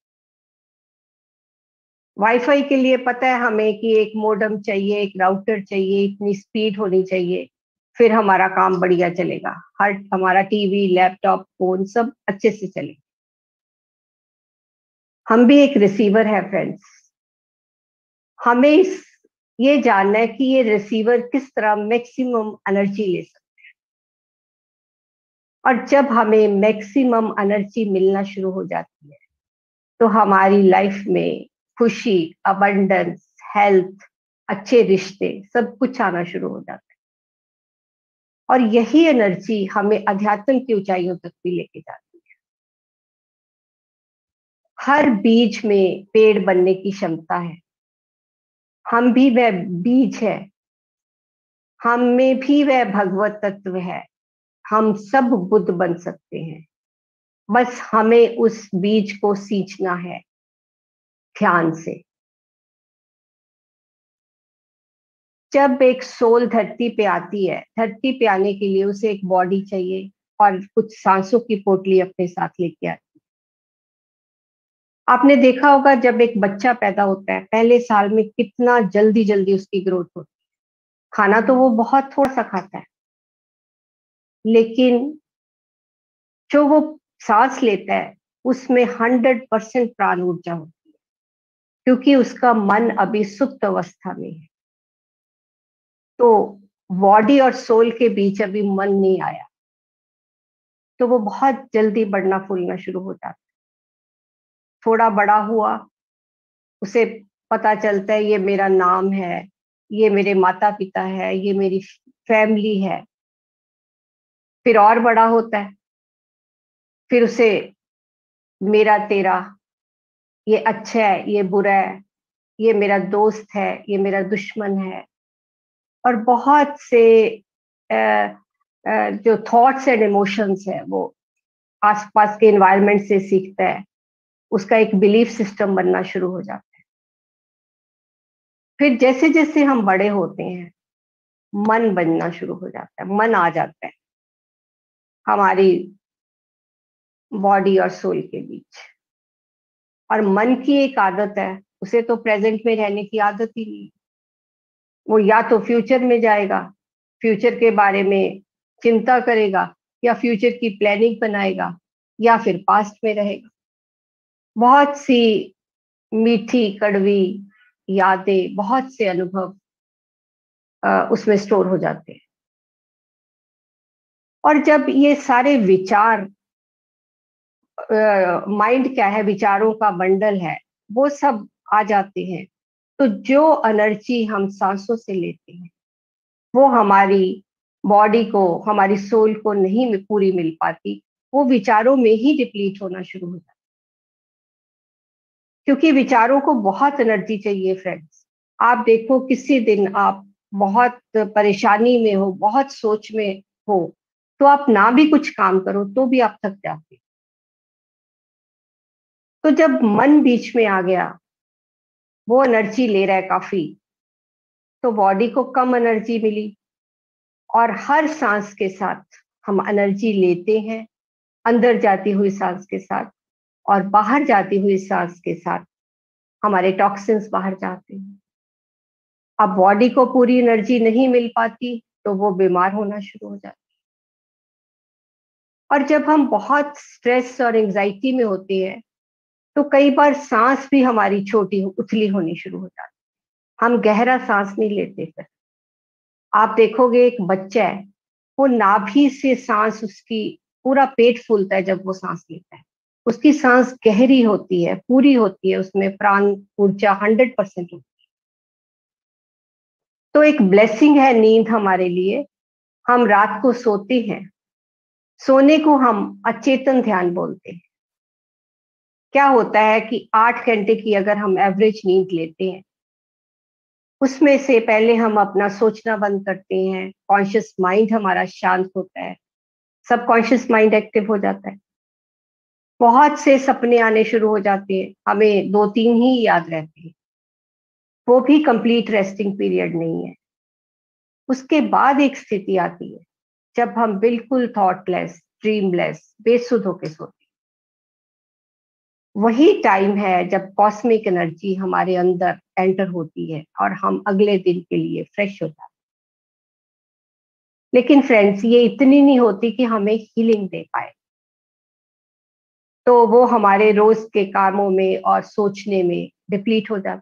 वाईफाई के लिए पता है हमें कि एक मोडेम चाहिए, एक राउटर चाहिए, इतनी स्पीड होनी चाहिए, फिर हमारा काम बढ़िया चलेगा, हमारा टीवी, लैपटॉप, फोन सब अच्छे से चलेगा। हम भी एक रिसीवर है फ्रेंड्स। हमें ये जानना है कि ये रिसीवर किस तरह मैक्सिमम एनर्जी ले सकता है, और जब हमें मैक्सिमम एनर्जी मिलना शुरू हो जाती है तो हमारी लाइफ में खुशी, अबंडेंस, हेल्थ, अच्छे रिश्ते, सब कुछ आना शुरू हो जाता है। और यही एनर्जी हमें अध्यात्म की ऊंचाइयों तक भी लेके जाती है। हर बीज में पेड़ बनने की क्षमता है। हम भी वह बीज है, हम में भी वह भगवत तत्व है। हम सब बुद्ध बन सकते हैं, बस हमें उस बीज को सींचना है ध्यान से। जब एक सोल धरती पे आती है, धरती पे आने के लिए उसे एक बॉडी चाहिए और कुछ सांसों की पोटली अपने साथ लेके आती है। आपने देखा होगा जब एक बच्चा पैदा होता है, पहले साल में कितना जल्दी जल्दी उसकी ग्रोथ होती है। खाना तो वो बहुत थोड़ा सा खाता है, लेकिन जो वो सांस लेता है उसमें 100% प्राण ऊर्जा होती है, क्योंकि उसका मन अभी सुप्त अवस्था में है। तो बॉडी और सोल के बीच अभी मन नहीं आया, तो वो बहुत जल्दी बढ़ना फूलना शुरू हो जाता है। थोड़ा बड़ा हुआ, उसे पता चलता है ये मेरा नाम है, ये मेरे माता पिता है, ये मेरी फैमिली है। फिर और बड़ा होता है, फिर उसे मेरा तेरा, ये अच्छा है, ये बुरा है, ये मेरा दोस्त है, ये मेरा दुश्मन है, और बहुत से जो थॉट्स एंड इमोशंस है वो आसपास के एनवायरनमेंट से सीखता है, उसका एक बिलीफ सिस्टम बनना शुरू हो जाता है। फिर जैसे जैसे हम बड़े होते हैं मन बनना शुरू हो जाता है, मन आ जाता है हमारी बॉडी और सोल के बीच। और मन की एक आदत है, उसे तो प्रेजेंट में रहने की आदत ही नहीं। वो या तो फ्यूचर में जाएगा, फ्यूचर के बारे में चिंता करेगा, या फ्यूचर की प्लानिंग बनाएगा, या फिर पास्ट में रहेगा। बहुत सी मीठी कड़वी यादें, बहुत से अनुभव उसमें स्टोर हो जाते हैं। और जब ये सारे विचार, माइंड क्या है, विचारों का बंडल है, वो सब आ जाते हैं, तो जो एनर्जी हम सांसों से लेते हैं वो हमारी बॉडी को, हमारी सोल को नहीं पूरी मिल पाती, वो विचारों में ही डिप्लीट होना शुरू हो जाता है। क्योंकि विचारों को बहुत एनर्जी चाहिए फ्रेंड्स। आप देखो किसी दिन आप बहुत परेशानी में हो, बहुत सोच में हो, तो आप ना भी कुछ काम करो तो भी आप थक जाते। तो जब मन बीच में आ गया, वो एनर्जी ले रहा है काफी, तो बॉडी को कम एनर्जी मिली। और हर सांस के साथ हम एनर्जी लेते हैं, अंदर जाती हुई सांस के साथ, और बाहर जाती हुई सांस के साथ हमारे टॉक्सिन्स बाहर जाते हैं। अब बॉडी को पूरी एनर्जी नहीं मिल पाती तो वो बीमार होना शुरू हो जाता है। और जब हम बहुत स्ट्रेस और एंजाइटी में होते हैं तो कई बार सांस भी हमारी छोटी उथली होनी शुरू हो जाती है, हम गहरा सांस नहीं लेते। फिर आप देखोगे एक बच्चा है, वो नाभि से सांस, उसकी पूरा पेट फूलता है जब वो सांस लेता है, उसकी सांस गहरी होती है, पूरी होती है, उसमें प्राण ऊर्जा 100% होती है। तो एक ब्लेसिंग है नींद हमारे लिए। हम रात को सोते हैं, सोने को हम अचेतन ध्यान बोलते हैं। क्या होता है कि 8 घंटे की अगर हम एवरेज नींद लेते हैं, उसमें से पहले हम अपना सोचना बंद करते हैं, कॉन्शियस माइंड हमारा शांत होता है, सबकॉन्शियस माइंड एक्टिव हो जाता है, बहुत से सपने आने शुरू हो जाते हैं, हमें 2-3 ही याद रहते हैं, वो भी कंप्लीट रेस्टिंग पीरियड नहीं है। उसके बाद एक स्थिति आती है जब हम बिल्कुल थॉटलेस, ड्रीमलेस, बेसुध होके सोते हैं। वही टाइम है जब कॉस्मिक एनर्जी हमारे अंदर एंटर होती है और हम अगले दिन के लिए फ्रेश हो जाते हैं। लेकिन फ्रेंड्स, ये इतनी नहीं होती कि हमें हीलिंग दे पाए, तो वो हमारे रोज के कामों में और सोचने में डिप्लीट हो जाता है।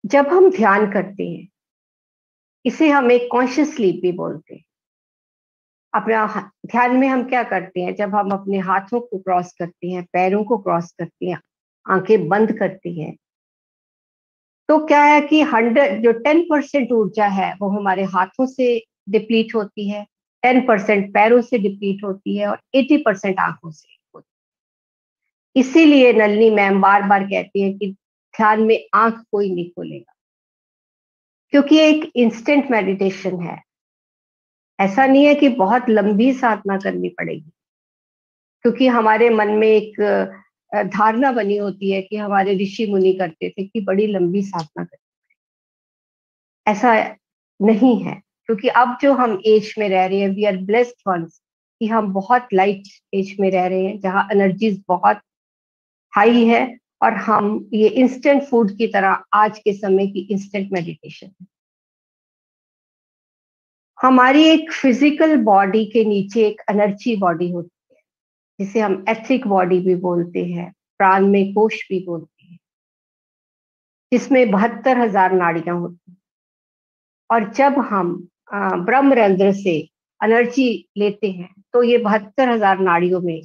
जब हम ध्यान करते हैं, इसे हम एक कॉन्शियस स्लीप भी बोलते हैं। अपना ध्यान में हम क्या करते हैं, जब हम अपने हाथों को क्रॉस करते हैं, पैरों को क्रॉस करते हैं, आंखें बंद करते हैं, तो क्या है कि 10% ऊर्जा है वो हमारे हाथों से डिप्लीट होती है, 10% पैरों से डिप्लीट होती है, और 80% आंखों से होती है। इसीलिए नलिनी मैम बार बार कहती है कि ध्यान में आंख कोई नहीं खोलेगा, क्योंकि एक इंस्टेंट मेडिटेशन है। ऐसा नहीं है कि बहुत लंबी साधना करनी पड़ेगी, क्योंकि हमारे मन में एक धारणा बनी होती है कि हमारे ऋषि मुनि करते थे कि बड़ी लंबी साधना करते। ऐसा नहीं है, क्योंकि अब जो हम एज में रह रहे हैं, वी आर ब्लेस्ड वंस, कि हम बहुत लाइट एज में रह रहे हैं जहाँ एनर्जीज बहुत हाई है, और हम ये इंस्टेंट फूड की तरह आज के समय की इंस्टेंट मेडिटेशन है। हमारी एक फिजिकल बॉडी के नीचे एक एनर्जी बॉडी होती है, जिसे हम एथिक बॉडी भी बोलते हैं, प्राण में कोश भी बोलते हैं, जिसमें 72,000 नाड़ियां होती हैं। और जब हम ब्रह्मरंध्र से एनर्जी लेते हैं तो ये 72,000 नाड़ियों में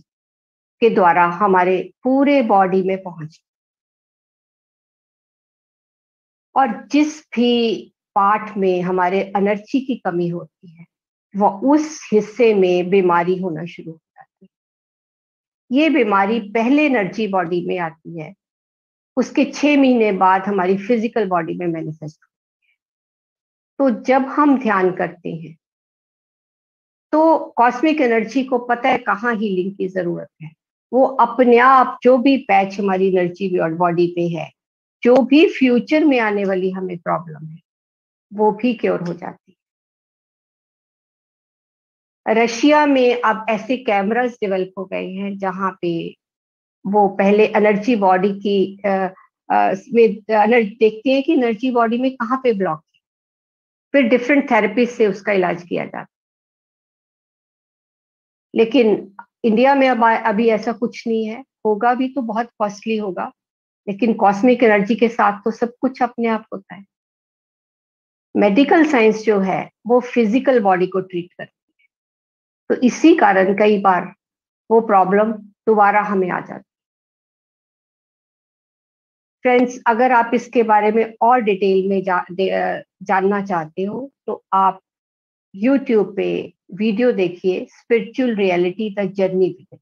के द्वारा हमारे पूरे बॉडी में पहुंचती। और जिस भी पार्ट में हमारे एनर्जी की कमी होती है, वो उस हिस्से में बीमारी होना शुरू हो जाती है। ये बीमारी पहले एनर्जी बॉडी में आती है, उसके 6 महीने बाद हमारी फिजिकल बॉडी में मैनिफेस्ट होती है। तो जब हम ध्यान करते हैं तो कॉस्मिक एनर्जी को पता है कहाँ हीलिंग की जरूरत है। वो अपने आप जो भी पैच हमारी एनर्जी बॉडी पे है, जो भी फ्यूचर में आने वाली हमें प्रॉब्लम है, वो भी क्योर हो जाती है। रशिया में अब ऐसे कैमरास डेवलप हो गए हैं जहाँ पे वो पहले एनर्जी बॉडी की देखते हैं कि एनर्जी बॉडी में कहाँ पे ब्लॉक है, फिर डिफरेंट थेरेपी से उसका इलाज किया जाता है। लेकिन इंडिया में अब अभी ऐसा कुछ नहीं है, होगा भी तो बहुत कॉस्टली होगा, लेकिन कॉस्मिक एनर्जी के साथ तो सब कुछ अपने आप होता है। मेडिकल साइंस जो है वो फिजिकल बॉडी को ट्रीट करती है, तो इसी कारण कई बार वो प्रॉब्लम दोबारा हमें आ जाती है। फ्रेंड्स, अगर आप इसके बारे में और डिटेल में जानना चाहते हो तो आप YouTube पे वीडियो देखिए, spiritual reality the journey with.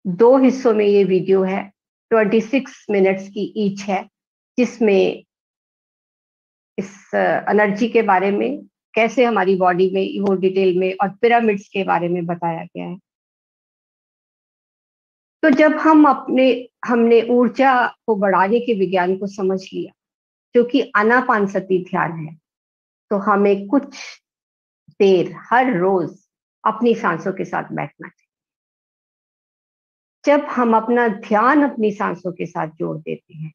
2 हिस्सों में ये वीडियो है, 26 मिनट्स की ईच है, जिसमें इस एनर्जी के बारे में, कैसे हमारी बॉडी में वो डिटेल में, और पिरामिड्स के बारे में बताया गया है। तो जब हमने ऊर्जा को बढ़ाने के विज्ञान को समझ लिया, जो कि आनापानसती ध्यान है, तो हमें कुछ देर हर रोज अपनी सांसों के साथ बैठना चाहिए। जब हम अपना ध्यान अपनी सांसों के साथ जोड़ देते हैं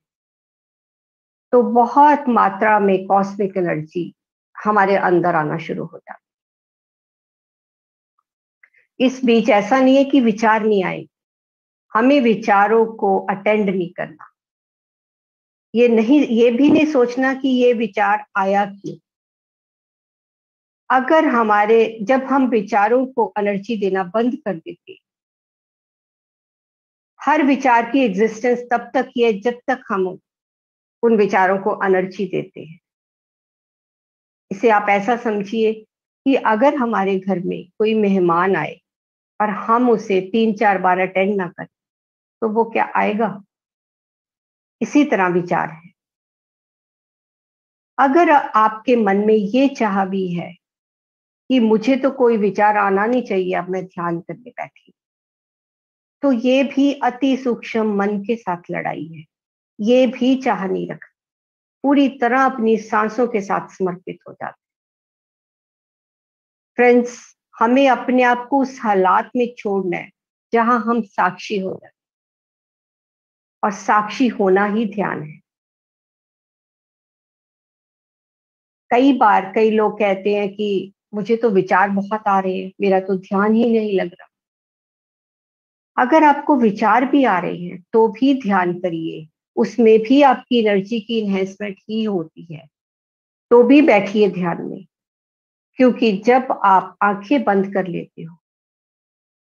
तो बहुत मात्रा में कॉस्मिक एनर्जी हमारे अंदर आना शुरू हो जाती है। इस बीच ऐसा नहीं है कि विचार नहीं आए, हमें विचारों को अटेंड नहीं करना, ये भी नहीं सोचना कि ये विचार आया क्यों। जब हम विचारों को एनर्जी देना बंद कर देते हैं, हर विचार की एग्जिस्टेंस तब तक ही है जब तक हम उन विचारों को एनर्जी देते हैं। इसे आप ऐसा समझिए कि अगर हमारे घर में कोई मेहमान आए और हम उसे 3-4 बार अटेंड ना करें तो वो क्या आएगा? इसी तरह विचार है। अगर आपके मन में ये चाह भी है कि मुझे तो कोई विचार आना नहीं चाहिए, अब मैं ध्यान करने बैठी, तो ये भी अति सूक्ष्म मन के साथ लड़ाई है। ये भी चाह नहीं रखना, पूरी तरह अपनी सांसों के साथ समर्पित हो जाते। फ्रेंड्स, हमें अपने आप को उस हालात में छोड़ना है जहां हम साक्षी हो जाए, और साक्षी होना ही ध्यान है। कई बार कई लोग कहते हैं कि मुझे तो विचार बहुत आ रहे हैं, मेरा तो ध्यान ही नहीं लग रहा। अगर आपको विचार भी आ रहे हैं तो भी ध्यान करिए, उसमें भी आपकी एनर्जी की इन्हेंसमेंट ही होती है, तो भी बैठिए ध्यान में। क्योंकि जब आप आंखें बंद कर लेते हो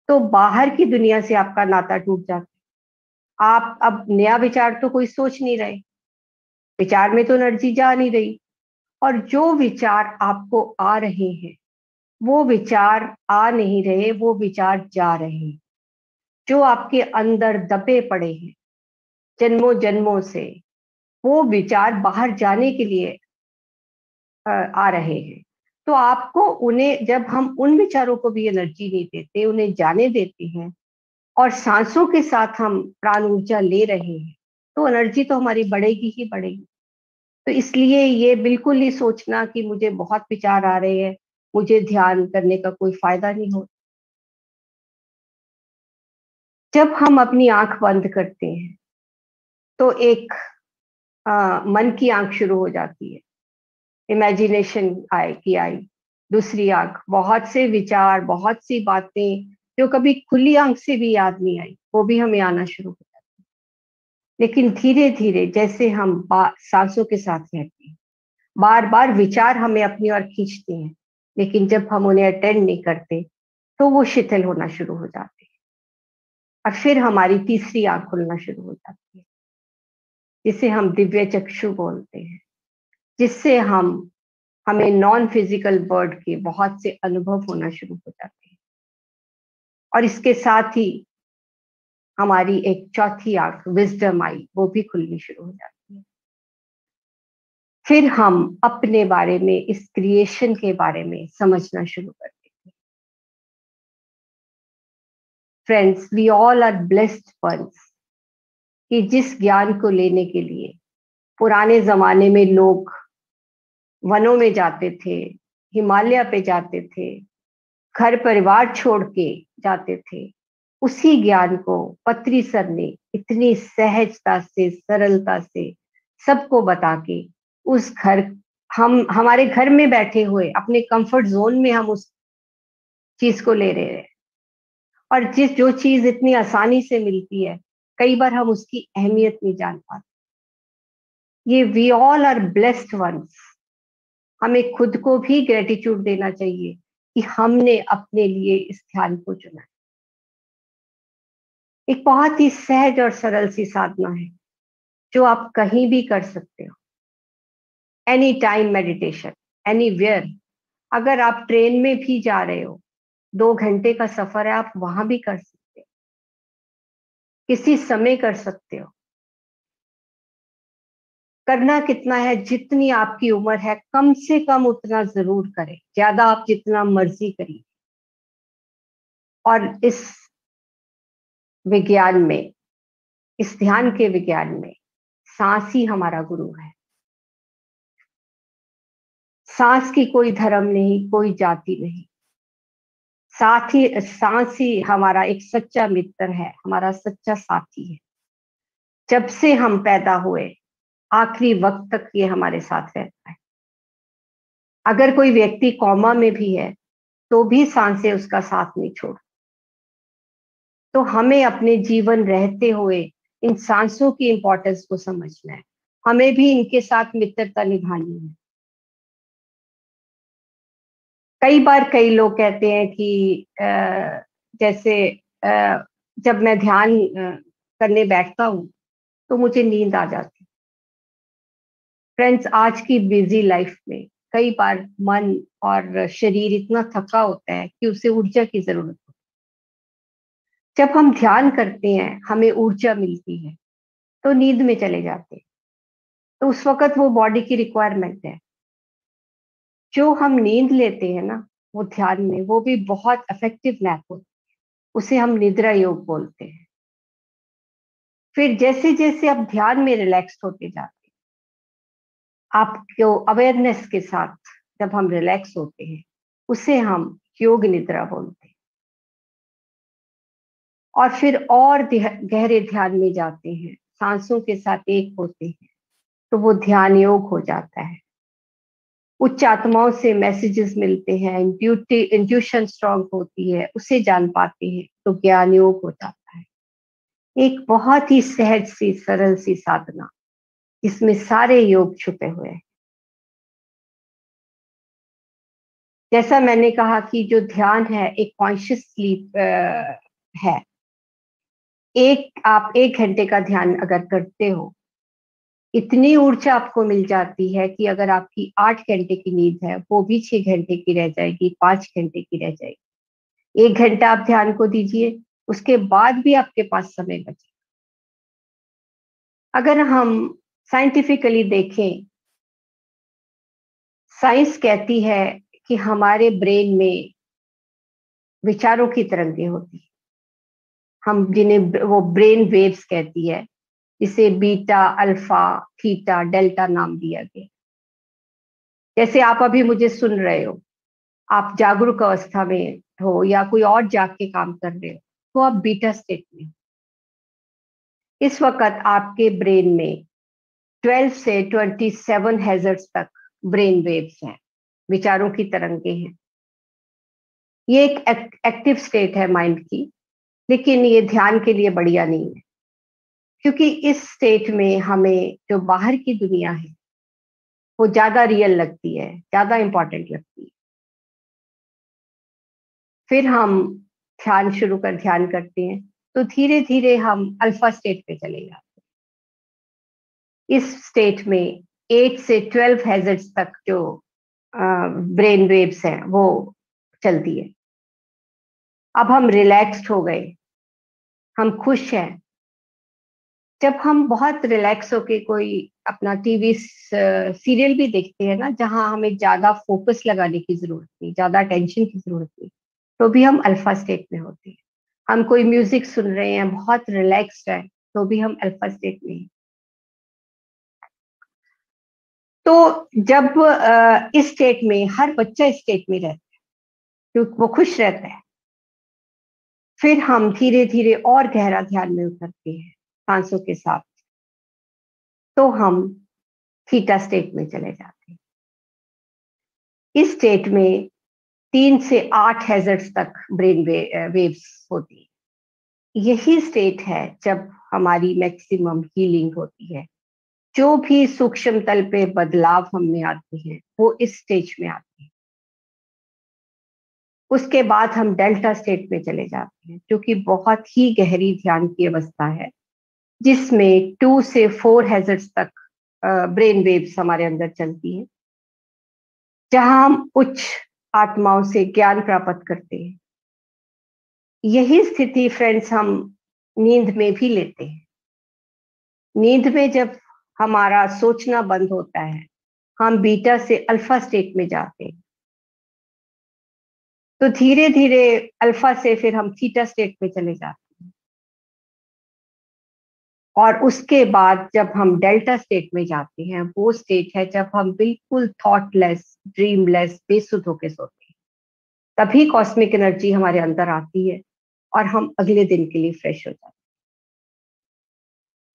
तो बाहर की दुनिया से आपका नाता टूट जाता है। आप अब नया विचार तो कोई सोच नहीं रहे, विचार में तो एनर्जी जा नहीं रही, और जो विचार आपको आ रहे हैं वो विचार आ नहीं रहे, वो विचार जा रहे हैं, जो आपके अंदर दबे पड़े हैं जन्मों जन्मों से। वो विचार बाहर जाने के लिए आ रहे हैं। तो आपको उन्हें, जब हम उन विचारों को भी एनर्जी नहीं देते, उन्हें जाने देते हैं और सांसों के साथ हम प्राण ऊर्जा ले रहे हैं, तो एनर्जी तो हमारी बढ़ेगी ही बढ़ेगी। तो इसलिए ये बिल्कुल ही सोचना कि मुझे बहुत विचार आ रहे हैं, मुझे ध्यान करने का कोई फायदा नहीं हो। जब हम अपनी आंख बंद करते हैं तो एक मन की आंख शुरू हो जाती है, इमेजिनेशन आई। दूसरी आंख, बहुत से विचार, बहुत सी बातें जो कभी खुली आंख से भी याद नहीं आई, वो भी हमें आना शुरू हो जाती है। लेकिन धीरे धीरे जैसे हम सांसों के साथ रहते हैं, बार बार विचार हमें अपनी ओर खींचते हैं, लेकिन जब हम उन्हें अटेंड नहीं करते तो वो शिथिल होना शुरू हो जाते हैं, और फिर हमारी तीसरी आंख खुलना शुरू हो जाती है, जिसे हम दिव्य चक्षु बोलते हैं, जिससे हमें नॉन फिजिकल वर्ल्ड के बहुत से अनुभव होना शुरू हो जाते हैं। और इसके साथ ही हमारी एक चौथी आंख, विजडम आई, वो भी खुलनी शुरू हो जाती है। फिर हम अपने बारे में, इस क्रिएशन के बारे में समझना शुरू कर देते हैं। Friends, we all are blessed ones कि जिस ज्ञान को लेने के लिए पुराने जमाने में लोग वनों में जाते थे, हिमालय पे जाते थे, घर परिवार छोड़ के जाते थे, उसी ज्ञान को पत्री सर ने इतनी सहजता से, सरलता से सबको बता के उस घर, हम हमारे घर में बैठे हुए अपने कंफर्ट जोन में हम उस चीज को ले रहे हैं। और जो चीज इतनी आसानी से मिलती है, कई बार हम उसकी अहमियत नहीं जान पाते। ये we all are blessed ones. हमें खुद को भी ग्रेटिट्यूड देना चाहिए कि हमने अपने लिए इस ध्यान को चुना। एक बहुत ही सहज और सरल सी साधना है जो आप कहीं भी कर सकते हो। Any time meditation, anywhere. अगर आप ट्रेन में भी जा रहे हो, 2 घंटे का सफर है, आप वहां भी कर सकते हो, किसी समय कर सकते हो। करना कितना है, जितनी आपकी उम्र है, कम से कम उतना जरूर करें, ज्यादा आप जितना मर्जी करिए। और इस विज्ञान में, इस ध्यान के विज्ञान में, सांस ही हमारा गुरु है। सांस की कोई धर्म नहीं, कोई जाति नहीं। साथ ही सांस ही हमारा एक सच्चा मित्र है, हमारा सच्चा साथी है। जब से हम पैदा हुए आखिरी वक्त तक ये हमारे साथ रहता है। अगर कोई व्यक्ति कोमा में भी है तो भी सांसें उसका साथ नहीं छोड़। तो हमें अपने जीवन रहते हुए इन सांसों की इंपॉर्टेंस को समझना है। हमें भी इनके साथ मित्रता निभानी है। कई बार कई लोग कहते हैं कि जैसे जब मैं ध्यान करने बैठता हूँ तो मुझे नींद आ जाती। फ्रेंड्स, आज की बिजी लाइफ में कई बार मन और शरीर इतना थका होता है कि उसे ऊर्जा की जरूरत होती है। जब हम ध्यान करते हैं हमें ऊर्जा मिलती है, तो नींद में चले जाते हैं। तो उस वक्त वो बॉडी की रिक्वायरमेंट है। जो हम नींद लेते हैं ना, वो ध्यान में, वो भी बहुत इफेक्टिव नैप होती है। उसे हम निद्रा योग बोलते हैं। फिर जैसे जैसे आप ध्यान में रिलैक्स होते जाते हैं, आपको अवेयरनेस के साथ जब हम रिलैक्स होते हैं, उसे हम योग निद्रा बोलते हैं। और फिर और गहरे ध्यान में जाते हैं, सांसों के साथ एक होते हैं, तो वो ध्यान योग हो जाता है। उच्च आत्माओं से मैसेजेस मिलते हैं, इंट्यूशन स्ट्रांग होती है, उसे जान पाते हैं, तो ज्ञान योग हो जाता है। एक बहुत ही सहज सी, सरल सी साधना जिसमें सारे योग छुपे हुए हैं। जैसा मैंने कहा कि जो ध्यान है एक कॉन्शियस स्लीप है। आप 1 घंटे का ध्यान अगर करते हो, इतनी ऊर्जा आपको मिल जाती है कि अगर आपकी 8 घंटे की नींद है, वो भी 6 घंटे की रह जाएगी, 5 घंटे की रह जाएगी। 1 घंटा आप ध्यान को दीजिए, उसके बाद भी आपके पास समय बचे। अगर हम साइंटिफिकली देखें, साइंस कहती है कि हमारे ब्रेन में विचारों की तरंगें होती है, हम जिन्हें वो ब्रेन वेव्स कहती है, जिसे बीटा, अल्फा, थीटा, डेल्टा नाम दिया गया। जैसे आप अभी मुझे सुन रहे हो, आप जागरूक अवस्था में हो या कोई और जाग के काम कर रहे हो, तो आप बीटा स्टेट में हो। इस वक्त आपके ब्रेन में 12 से 27 हैजर्ट्स तक ब्रेन वेव्स हैं, विचारों की तरंगें हैं। ये एक एक्टिव स्टेट है माइंड की, लेकिन ये ध्यान के लिए बढ़िया नहीं है, क्योंकि इस स्टेट में हमें जो बाहर की दुनिया है वो ज्यादा रियल लगती है, ज्यादा इंपॉर्टेंट लगती है। फिर हम ध्यान शुरू कर ध्यान करते हैं, तो धीरे धीरे हम अल्फा स्टेट पे चले जाते हैं। इस स्टेट में 8 से 12 हैजर्ट्स तक जो ब्रेन वेव्स हैं वो चलती है। अब हम रिलैक्स्ड हो गए, हम खुश हैं, जब हम बहुत रिलैक्स होके कोई अपना टीवी सीरियल भी देखते हैं ना, जहां हमें ज्यादा फोकस लगाने की जरूरत नहीं, ज्यादा अटेंशन की जरूरत नहीं, तो भी हम अल्फा स्टेट में होते हैं। हम कोई म्यूजिक सुन रहे हैं, बहुत रिलैक्स्ड है, तो भी हम अल्फा स्टेट में हैं। तो जब इस स्टेट में हर बच्चा इस स्टेट में रहता है क्योंकि वो खुश रहता है, फिर हम धीरे धीरे और गहरा ध्यान में उतरते हैं सांसों के साथ, तो हम थीटा स्टेट में चले जाते हैं। इस स्टेट में 3 से 8 हैजर्ड्स तक ब्रेन वेव्स होती है। यही स्टेट है जब हमारी मैक्सिमम हीलिंग होती है। जो भी सूक्ष्म तल पे बदलाव हमें आते हैं वो इस स्टेज में आते हैं। उसके बाद हम डेल्टा स्टेट में चले जाते हैं, जो कि बहुत ही गहरी ध्यान की अवस्था है, जिसमें 2 से 4 हैजर्ड्स तक ब्रेन वेव्स हमारे अंदर चलती है, जहां हम उच्च आत्माओं से ज्ञान प्राप्त करते हैं। यही स्थिति फ्रेंड्स हम नींद में भी लेते हैं। नींद में जब हमारा सोचना बंद होता है, हम बीटा से अल्फा स्टेट में जाते हैं। तो धीरे धीरे अल्फा से फिर हम थीटा स्टेट में चले जाते हैं, और उसके बाद जब हम डेल्टा स्टेट में जाते हैं, वो स्टेट है जब हम बिल्कुल थॉटलेस, ड्रीमलेस, बेसुध होके सोते हैं। तभी कॉस्मिक एनर्जी हमारे अंदर आती है और हम अगले दिन के लिए फ्रेश हो जाते हैं।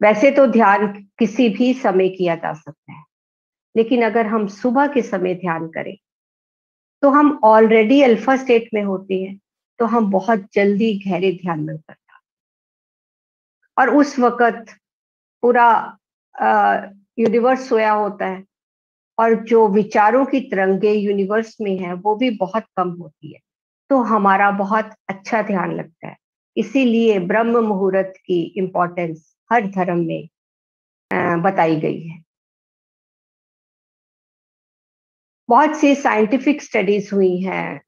वैसे तो ध्यान किसी भी समय किया जा सकता है, लेकिन अगर हम सुबह के समय ध्यान करें तो हम ऑलरेडी अल्फा स्टेट में होते हैं, तो हम बहुत जल्दी गहरे ध्यान में उतरते हैं। और उस वक्त पूरा यूनिवर्स सोया होता है, और जो विचारों की तरंगे यूनिवर्स में है वो भी बहुत कम होती है, तो हमारा बहुत अच्छा ध्यान लगता है। इसीलिए ब्रह्म मुहूर्त की इम्पोर्टेंस हर धर्म में बताई गई है। बहुत सी साइंटिफिक स्टडीज हुई हैं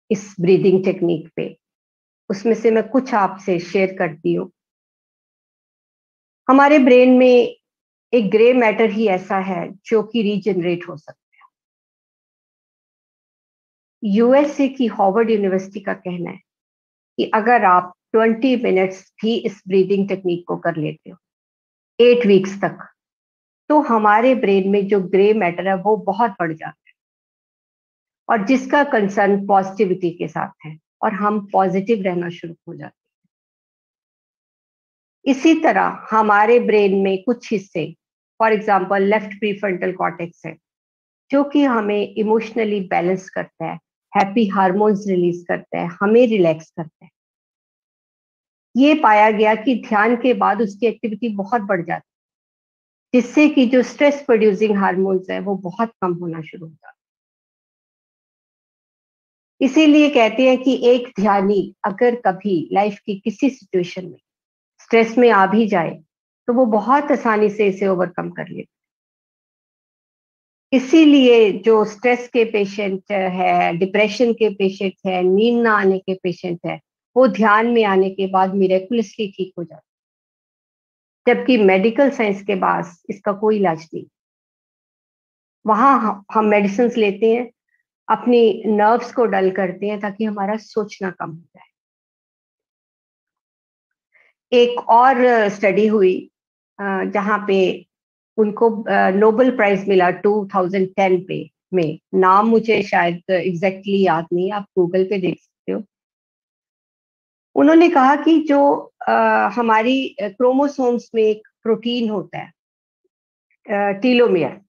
इस ब्रीदिंग टेक्निक पे, उसमें से मैं कुछ आपसे शेयर करती हूँ। हमारे ब्रेन में एक ग्रे मैटर ही ऐसा है जो कि रीजनरेट हो सकता है। यूएसए की हार्वर्ड यूनिवर्सिटी का कहना है कि अगर आप 20 मिनट्स भी इस ब्रीदिंग टेक्निक को कर लेते हो 8 वीक्स तक, तो हमारे ब्रेन में जो ग्रे मैटर है वो बहुत बढ़ जाता है, और जिसका कंसर्न पॉजिटिविटी के साथ है, और हम पॉजिटिव रहना शुरू हो जाते हैं। इसी तरह हमारे ब्रेन में कुछ हिस्से, for example left prefrontal cortex है, जो कि हमें इमोशनली बैलेंस करता है, हैप्पी हार्मोन्स रिलीज करता है, हमें रिलैक्स करता है। ये पाया गया कि ध्यान के बाद उसकी एक्टिविटी बहुत बढ़ जाती है, जिससे कि जो स्ट्रेस प्रोड्यूसिंग हार्मोन्स है वो बहुत कम होना शुरू होता है। इसीलिए कहते हैं कि एक ध्यानी अगर कभी लाइफ की किसी सिचुएशन में स्ट्रेस में आ भी जाए, तो वो बहुत आसानी से इसे ओवरकम कर लेता है। इसीलिए जो स्ट्रेस के पेशेंट है, डिप्रेशन के पेशेंट है, नींद ना आने के पेशेंट है, वो ध्यान में आने के बाद मिरेकुलसली ठीक हो जाते, जबकि मेडिकल साइंस के पास इसका कोई इलाज नहीं। वहां हम मेडिसिन लेते हैं, अपनी नर्व्स को डल करते हैं ताकि हमारा सोचना कम हो जाए। एक और स्टडी हुई जहां पे उनको नोबेल प्राइज मिला 2010 पे में, नाम मुझे शायद एग्जैक्टली याद नहीं, आप गूगल पे देख सकते हो। उन्होंने कहा कि जो हमारी क्रोमोसोम्स में एक प्रोटीन होता है टीलोमियर,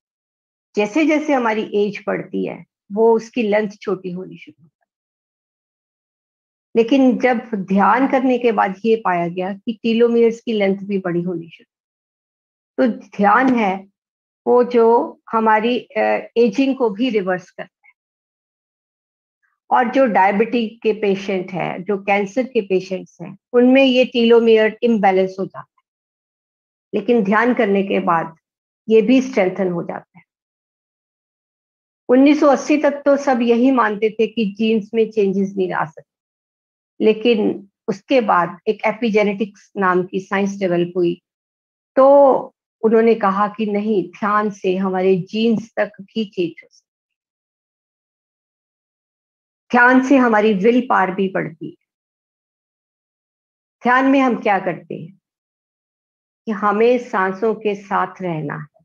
जैसे जैसे हमारी एज बढ़ती है वो उसकी लेंथ छोटी होनी शुरू होती है। लेकिन जब ध्यान करने के बाद ये पाया गया कि टीलोमियर्स की लेंथ भी बड़ी होनी शुरू, तो ध्यान है वो जो हमारी एजिंग को भी रिवर्स करता है। और जो डायबिटीज के पेशेंट है, जो कैंसर के पेशेंट्स हैं, उनमें ये टीलोमियर इम्बैलेंस हो जाता है, लेकिन ध्यान करने के बाद ये भी स्ट्रेंथन हो जाता है। 1980 तक तो सब यही मानते थे कि जीन्स में चेंजेस नहीं आ सकते, लेकिन उसके बाद एक एपिजेनेटिक्स नाम की साइंस डेवलप हुई, तो उन्होंने कहा कि नहीं, ध्यान से हमारे जीन्स तक भी चेंज हो सकती, ध्यान से हमारी विल पावर भी बढ़ती है। ध्यान में हम क्या करते हैं कि हमें सांसों के साथ रहना है,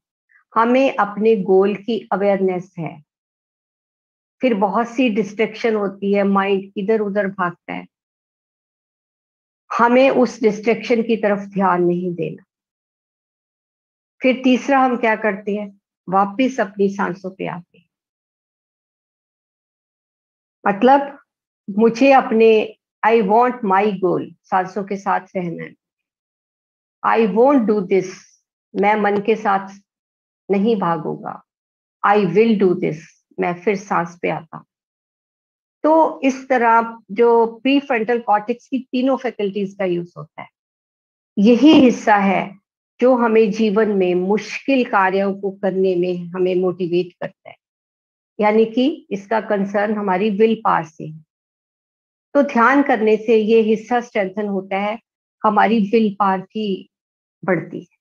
हमें अपने गोल की अवेयरनेस है। फिर बहुत सी डिस्ट्रैक्शन होती है, माइंड इधर उधर भागता है, हमें उस डिस्ट्रैक्शन की तरफ ध्यान नहीं देना। फिर तीसरा हम क्या करते हैं, वापस अपनी सांसों पे आते हैं। मतलब मुझे अपने आई वॉन्ट माई गोल, सांसों के साथ रहना है। आई वोंट डू दिस, मैं मन के साथ नहीं भागूंगा। आई विल डू दिस, मैं फिर सांस पे आता। तो इस तरह जो प्री फ्रंटल कॉर्टेक्स की तीनों फैकल्टीज का यूज होता है, यही हिस्सा है जो हमें जीवन में मुश्किल कार्यों को करने में हमें मोटिवेट करता है। यानी कि इसका कंसर्न हमारी विल पावर से है। तो ध्यान करने से ये हिस्सा स्ट्रेंथन होता है, हमारी विल पावर की बढ़ती है।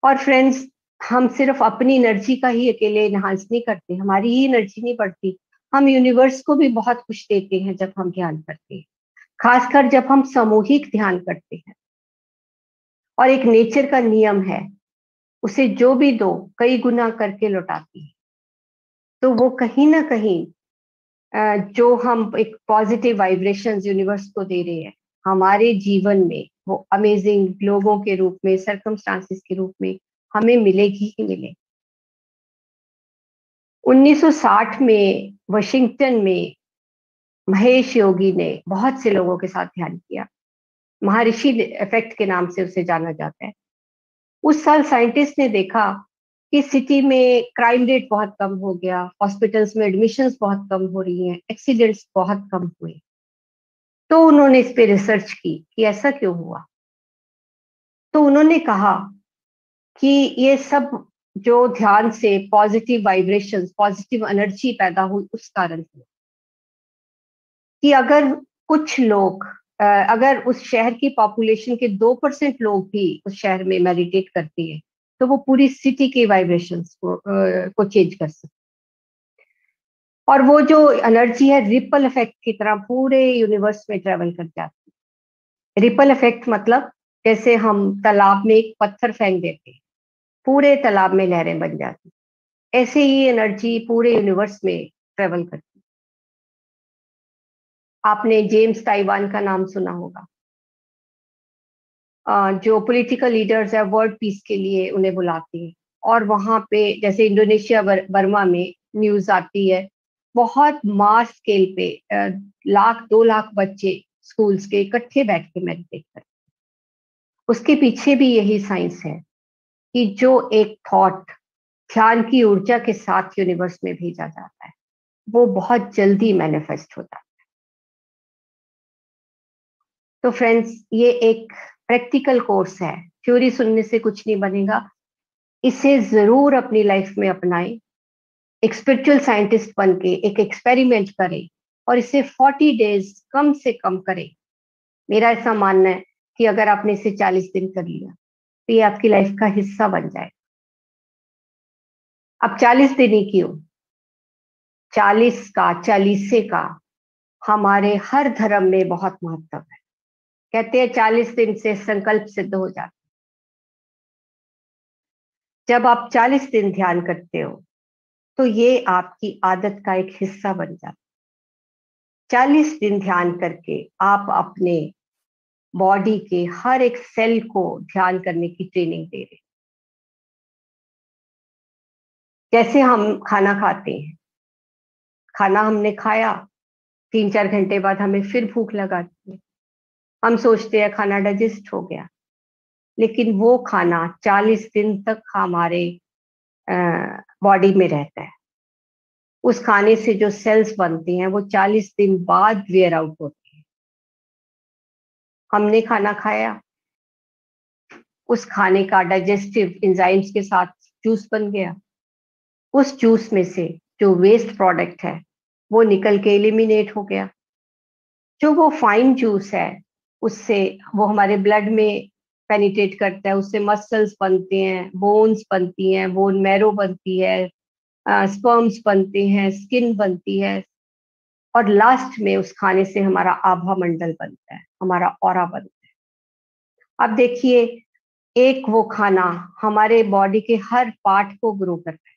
और फ्रेंड्स, हम सिर्फ अपनी एनर्जी का ही अकेले इनहांस नहीं करते, हमारी ही एनर्जी नहीं बढ़ती, हम यूनिवर्स को भी बहुत कुछ देते हैं जब हम ध्यान करते हैं, खासकर जब हम सामूहिक ध्यान करते हैं। और एक नेचर का नियम है, उसे जो भी दो कई गुना करके लौटाती है। तो वो कहीं ना कहीं जो हम एक पॉजिटिव वाइब्रेशंस यूनिवर्स को दे रहे हैं, हमारे जीवन में वो अमेजिंग लोगों के रूप में, सर्कमस्टांसेस के रूप में हमें मिलेगी ही मिलेगी। 1960 में वाशिंगटन में महेश योगी ने बहुत से लोगों के साथ ध्यान किया, महर्षि इफेक्ट के नाम से उसे जाना जाता है। उस साल साइंटिस्ट ने देखा कि सिटी में क्राइम रेट बहुत कम हो गया, हॉस्पिटल्स में एडमिशंस बहुत कम हो रही हैं, एक्सीडेंट्स बहुत कम हुए। तो उन्होंने इस पे रिसर्च की कि ऐसा क्यों हुआ। तो उन्होंने कहा कि ये सब जो ध्यान से पॉजिटिव वाइब्रेशंस, पॉजिटिव एनर्जी पैदा हुई उस कारण से, कि अगर कुछ लोग अगर उस शहर की पॉपुलेशन के 2% लोग भी उस शहर में मेडिटेट करते हैं, तो वो पूरी सिटी के वाइब्रेशंस को चेंज कर सकते। और वो जो एनर्जी है रिपल इफेक्ट की तरह पूरे यूनिवर्स में ट्रेवल कर जाती है। रिपल इफेक्ट मतलब जैसे हम तालाब में एक पत्थर फेंक देते हैं, पूरे तालाब में लहरें बन जाती, ऐसे ही एनर्जी पूरे यूनिवर्स में ट्रेवल करती। आपने जेम्स ताइवान का नाम सुना होगा, जो पॉलिटिकल लीडर्स है वर्ल्ड पीस के लिए उन्हें बुलाते हैं, और वहां पे जैसे इंडोनेशिया बर्मा में न्यूज आती है, बहुत मास स्केल पे 1,00,000-2,00,000 बच्चे स्कूल्स के इकट्ठे बैठ के मेडिटेट करते हैं। उसके पीछे भी यही साइंस है कि जो एक थॉट ध्यान की ऊर्जा के साथ यूनिवर्स में भेजा जाता है, वो बहुत जल्दी मैनिफेस्ट होता है। तो फ्रेंड्स, ये एक प्रैक्टिकल कोर्स है, थ्योरी सुनने से कुछ नहीं बनेगा, इसे जरूर अपनी लाइफ में अपनाएं। एक स्पिरिचुअल साइंटिस्ट बन के एक एक्सपेरिमेंट करें और इसे 40 डेज कम से कम करें। मेरा ऐसा मानना है कि अगर आपने इसे 40 दिन कर लिया तो ये आपकी लाइफ का हिस्सा बन जाए। अब 40 दिन ही क्यों, 40 का, 40 का हमारे हर धर्म में बहुत महत्व है। कहते हैं 40 दिन से संकल्प सिद्ध हो जाता है। जब आप 40 दिन ध्यान करते हो तो ये आपकी आदत का एक हिस्सा बन जाता है। 40 दिन ध्यान करके आप अपने बॉडी के हर एक सेल को ध्यान करने की ट्रेनिंग दे रहे हैं। जैसे हम खाना खाते हैं, खाना हमने खाया, 3-4 घंटे बाद हमें फिर भूख लगाती है, हम सोचते हैं खाना डाइजेस्ट हो गया, लेकिन वो खाना 40 दिन तक हमारे बॉडी में रहता है। उस खाने से जो सेल्स बनते हैं वो 40 दिन बाद वेयर आउट होते हैं। हमने खाना खाया, उस खाने का डाइजेस्टिव एंजाइम्स के साथ जूस बन गया, उस जूस में से जो वेस्ट प्रोडक्ट है वो निकल के एलिमिनेट हो गया। जो वो फाइन जूस है उससे वो हमारे ब्लड में पेनिट्रेट करता है, उससे मसल्स बनते हैं, बोन्स बनती हैं, बोन मैरो बनती है, स्पर्म्स बनते हैं, स्किन बनती है, और लास्ट में उस खाने से हमारा आभा मंडल बनता है, हमारा ऑरा बनता है। अब देखिए, एक वो खाना हमारे बॉडी के हर पार्ट को ग्रो करता है।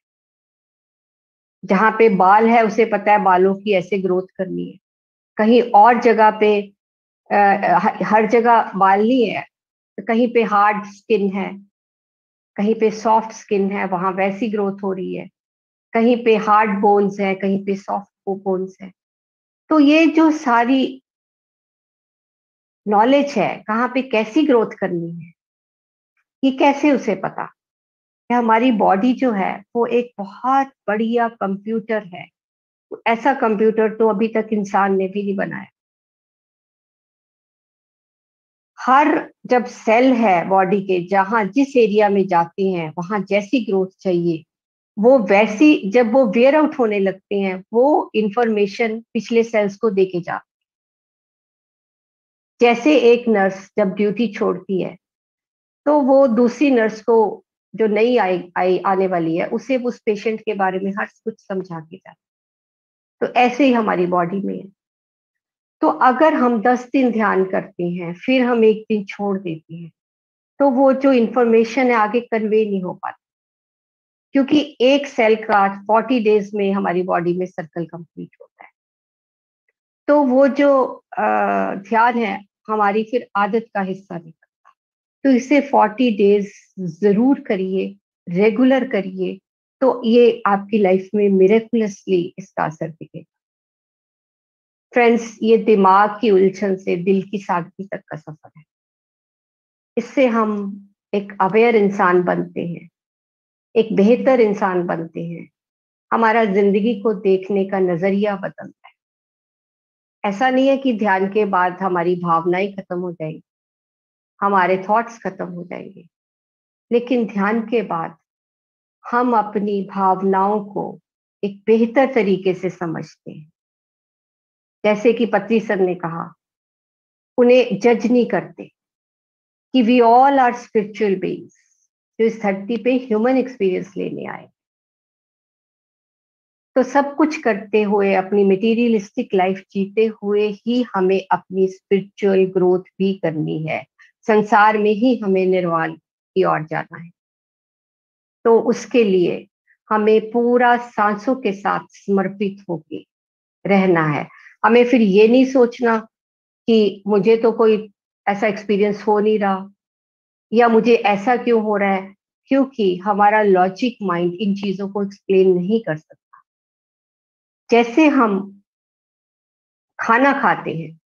जहां पे बाल है उसे पता है बालों की ऐसे ग्रोथ करनी है, कहीं और जगह पे हर जगह बाल नहीं है, तो कहीं पे हार्ड स्किन है, कहीं पे सॉफ्ट स्किन है, वहां वैसी ग्रोथ हो रही है, कहीं पे हार्ड बोन्स है, कहीं पे सॉफ्ट बोन्स है। तो ये जो सारी नॉलेज है कहाँ पे कैसी ग्रोथ करनी है, ये कैसे उसे पता? कि हमारी बॉडी जो है वो एक बहुत बढ़िया कंप्यूटर है। ऐसा कंप्यूटर तो अभी तक इंसान ने भी नहीं बनाया। हर जब सेल है बॉडी के, जहां जिस एरिया में जाते हैं वहां जैसी ग्रोथ चाहिए, वो वैसी जब वो वेयर आउट होने लगते हैं, वो इंफॉर्मेशन पिछले सेल्स को देके जाते। जैसे एक नर्स जब ड्यूटी छोड़ती है तो वो दूसरी नर्स को, जो नई आई आने वाली है, उसे उस पेशेंट के बारे में हर कुछ समझा के जाती। तो ऐसे ही हमारी बॉडी में है। तो अगर हम 10 दिन ध्यान करते हैं, फिर हम एक दिन छोड़ देते हैं, तो वो जो इंफॉर्मेशन है आगे कन्वे नहीं हो पाती, क्योंकि एक सेल का 40 डेज में हमारी बॉडी में सर्कल कंप्लीट होता है। तो वो जो ध्यान है हमारी फिर आदत का हिस्सा नहीं बनता। तो इसे 40 डेज जरूर करिए, रेगुलर करिए, तो ये आपकी लाइफ में मिरेकुलसली इसका असर दिखेगा। फ्रेंड्स, ये दिमाग की उलझन से दिल की सादगी तक का सफर है। इससे हम एक अवेयर इंसान बनते हैं, एक बेहतर इंसान बनते हैं, हमारा जिंदगी को देखने का नजरिया बदलता है। ऐसा नहीं है कि ध्यान के बाद हमारी भावनाएं खत्म हो जाएंगी, हमारे थॉट्स खत्म हो जाएंगे, लेकिन ध्यान के बाद हम अपनी भावनाओं को एक बेहतर तरीके से समझते हैं। जैसे कि पत्री सर ने कहा, उन्हें जज नहीं करते, कि we all are spiritual beings जो इस धरती पे ह्यूमन एक्सपीरियंस लेने आए। तो सब कुछ करते हुए, अपनी मटेरियलिस्टिक लाइफ जीते हुए ही हमें अपनी स्पिरिचुअल ग्रोथ भी करनी है। संसार में ही हमें निर्वाण की ओर जाना है। तो उसके लिए हमें पूरा सांसों के साथ समर्पित होके रहना है। हमें फिर ये नहीं सोचना कि मुझे तो कोई ऐसा एक्सपीरियंस हो नहीं रहा, या मुझे ऐसा क्यों हो रहा है, क्योंकि हमारा लॉजिक माइंड इन चीजों को एक्सप्लेन नहीं कर सकता। जैसे हम खाना खाते हैं,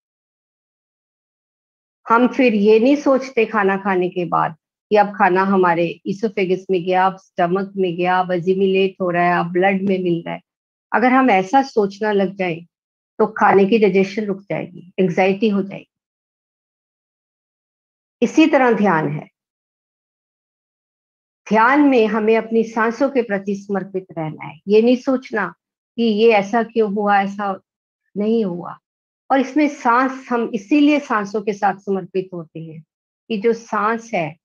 हम फिर ये नहीं सोचते खाना खाने के बाद कि अब खाना हमारे इसोफेगस में गया, अब स्टमक में गया, अब अजिमिलेट हो रहा है, अब ब्लड में मिल रहा है। अगर हम ऐसा सोचना लग जाए तो खाने की डाइजेशन रुक जाएगी, एंग्जाइटी हो जाएगी। इसी तरह ध्यान है। ध्यान में हमें अपनी सांसों के प्रति समर्पित रहना है। ये नहीं सोचना कि ये ऐसा क्यों हुआ, ऐसा नहीं हुआ। और इसमें सांस, हम इसीलिए सांसों के साथ समर्पित होते हैं कि जो सांस है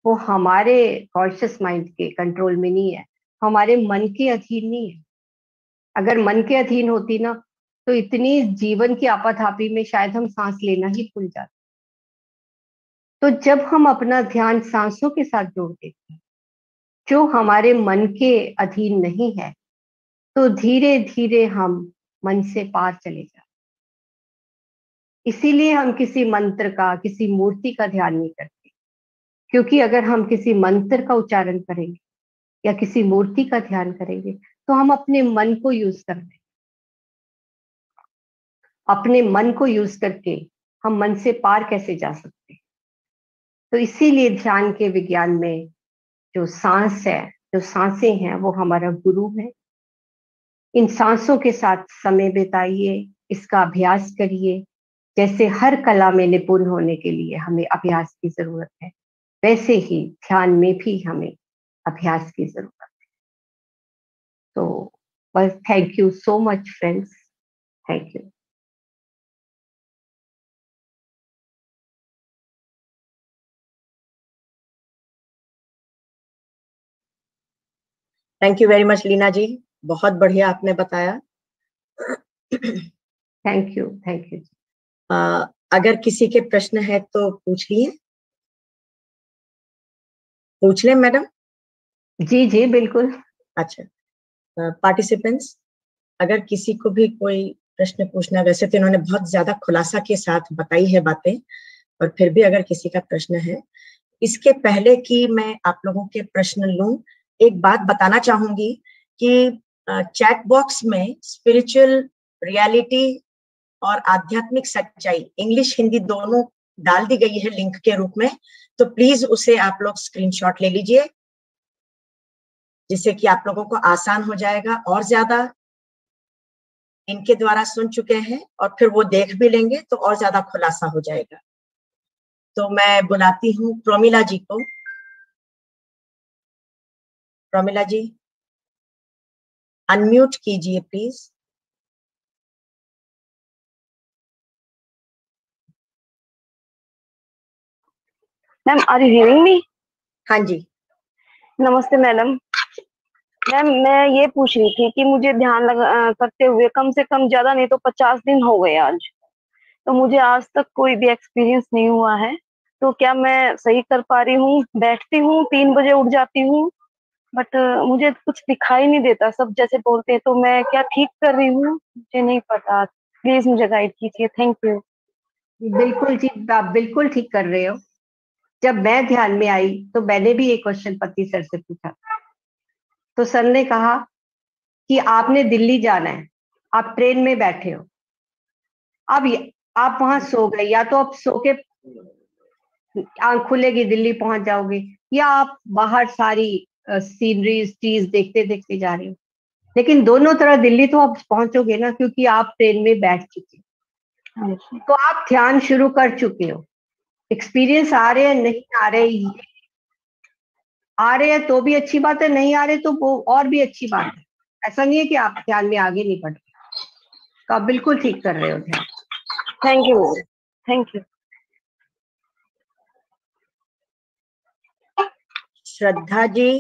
वो हमारे कॉन्शियस माइंड के कंट्रोल में नहीं है, हमारे मन के अधीन नहीं है। अगर मन के अधीन होती ना, तो इतनी जीवन की आपाधापी में शायद हम सांस लेना ही भूल जाते। तो जब हम अपना ध्यान सांसों के साथ जोड़ देते हैं, जो हमारे मन के अधीन नहीं है, तो धीरे धीरे हम मन से पार चले जाते। इसीलिए हम किसी मंत्र का, किसी मूर्ति का ध्यान नहीं करते, क्योंकि अगर हम किसी मंत्र का उच्चारण करेंगे या किसी मूर्ति का ध्यान करेंगे तो हम अपने मन को यूज कर रहे हैं। अपने मन को यूज करके हम मन से पार कैसे जा सकते हैं? तो इसीलिए ध्यान के विज्ञान में जो सांस है, जो सांसें हैं, वो हमारा गुरु है। इन सांसों के साथ समय बिताइए, इसका अभ्यास करिए। जैसे हर कला में निपुण होने के लिए हमें अभ्यास की जरूरत है, वैसे ही ध्यान में भी हमें अभ्यास की जरूरत है। तो बस, thank you so much friends, thank you. Thank you very much Leena ji, बहुत बढ़िया आपने बताया। Thank you, thank you. अगर किसी के प्रश्न है तो पूछ लिए, पूछ लें मैडम। जी जी बिल्कुल। अच्छा, पार्टिसिपेंट्स, अगर किसी को भी कोई प्रश्न पूछना, वैसे तो इन्होंने बहुत ज्यादा खुलासा के साथ बताई है बातें, और फिर भी अगर किसी का प्रश्न है, इसके पहले कि मैं आप लोगों के प्रश्न लूं, एक बात बताना चाहूंगी कि चैट बॉक्स में स्पिरिचुअल रियलिटी और आध्यात्मिक सच्चाई इंग्लिश हिंदी दोनों डाल दी गई है लिंक के रूप में, तो प्लीज उसे आप लोग स्क्रीनशॉट ले लीजिए, जिससे कि आप लोगों को आसान हो जाएगा, और ज्यादा इनके द्वारा सुन चुके हैं और फिर वो देख भी लेंगे तो और ज्यादा खुलासा हो जाएगा। तो मैं बुलाती हूँ प्रोमिला जी को। प्रोमिला जी अनम्यूट कीजिए please. Ma'am are you hearing me? हाँ जी। नमस्ते मैडम। मैम मैं ये पूछ रही थी कि मुझे ध्यान करते हुए कम से कम ज्यादा नहीं तो 50 दिन हो गए आज, तो मुझे आज तक कोई भी एक्सपीरियंस नहीं हुआ है। तो क्या मैं सही कर पा रही हूँ? बैठती हूँ 3 बजे उठ जाती हूँ, बट मुझे कुछ दिखाई नहीं देता, सब जैसे बोलते हैं। तो मैं क्या ठीक कर रही हूँ? मुझे नहीं पता, प्लीज मुझे गाइड कीजिए। Thank you. बिल्कुल जी, आप बिल्कुल ठीक कर रहे हो। जब मैं ध्यान में आई तो मैंने भी एक क्वेश्चन पति सर से पूछा, तो सर ने कहा कि आपने दिल्ली जाना है, आप ट्रेन में बैठे हो, अब आप वहां सो गए, या तो आप सो के आंख खुलेगी दिल्ली पहुंच जाओगे, या आप बाहर सारी सीनरीज चीज देखते देखते जा रहे हो, लेकिन दोनों तरह दिल्ली तो आप पहुंचोगे ना, क्योंकि आप ट्रेन में बैठ चुके हो, तो आप ध्यान शुरू कर चुके हो। एक्सपीरियंस आ रहे हैं नहीं आ रहे, आ रहे हैं तो भी अच्छी बात है, नहीं आ रहे तो वो और भी अच्छी बात है। ऐसा नहीं है कि आप ध्यान में आगे नहीं बढ़ रहे, तो आप बिल्कुल ठीक कर रहे हो ध्यान। Thank you ma'am, thank you. Shraddha ji,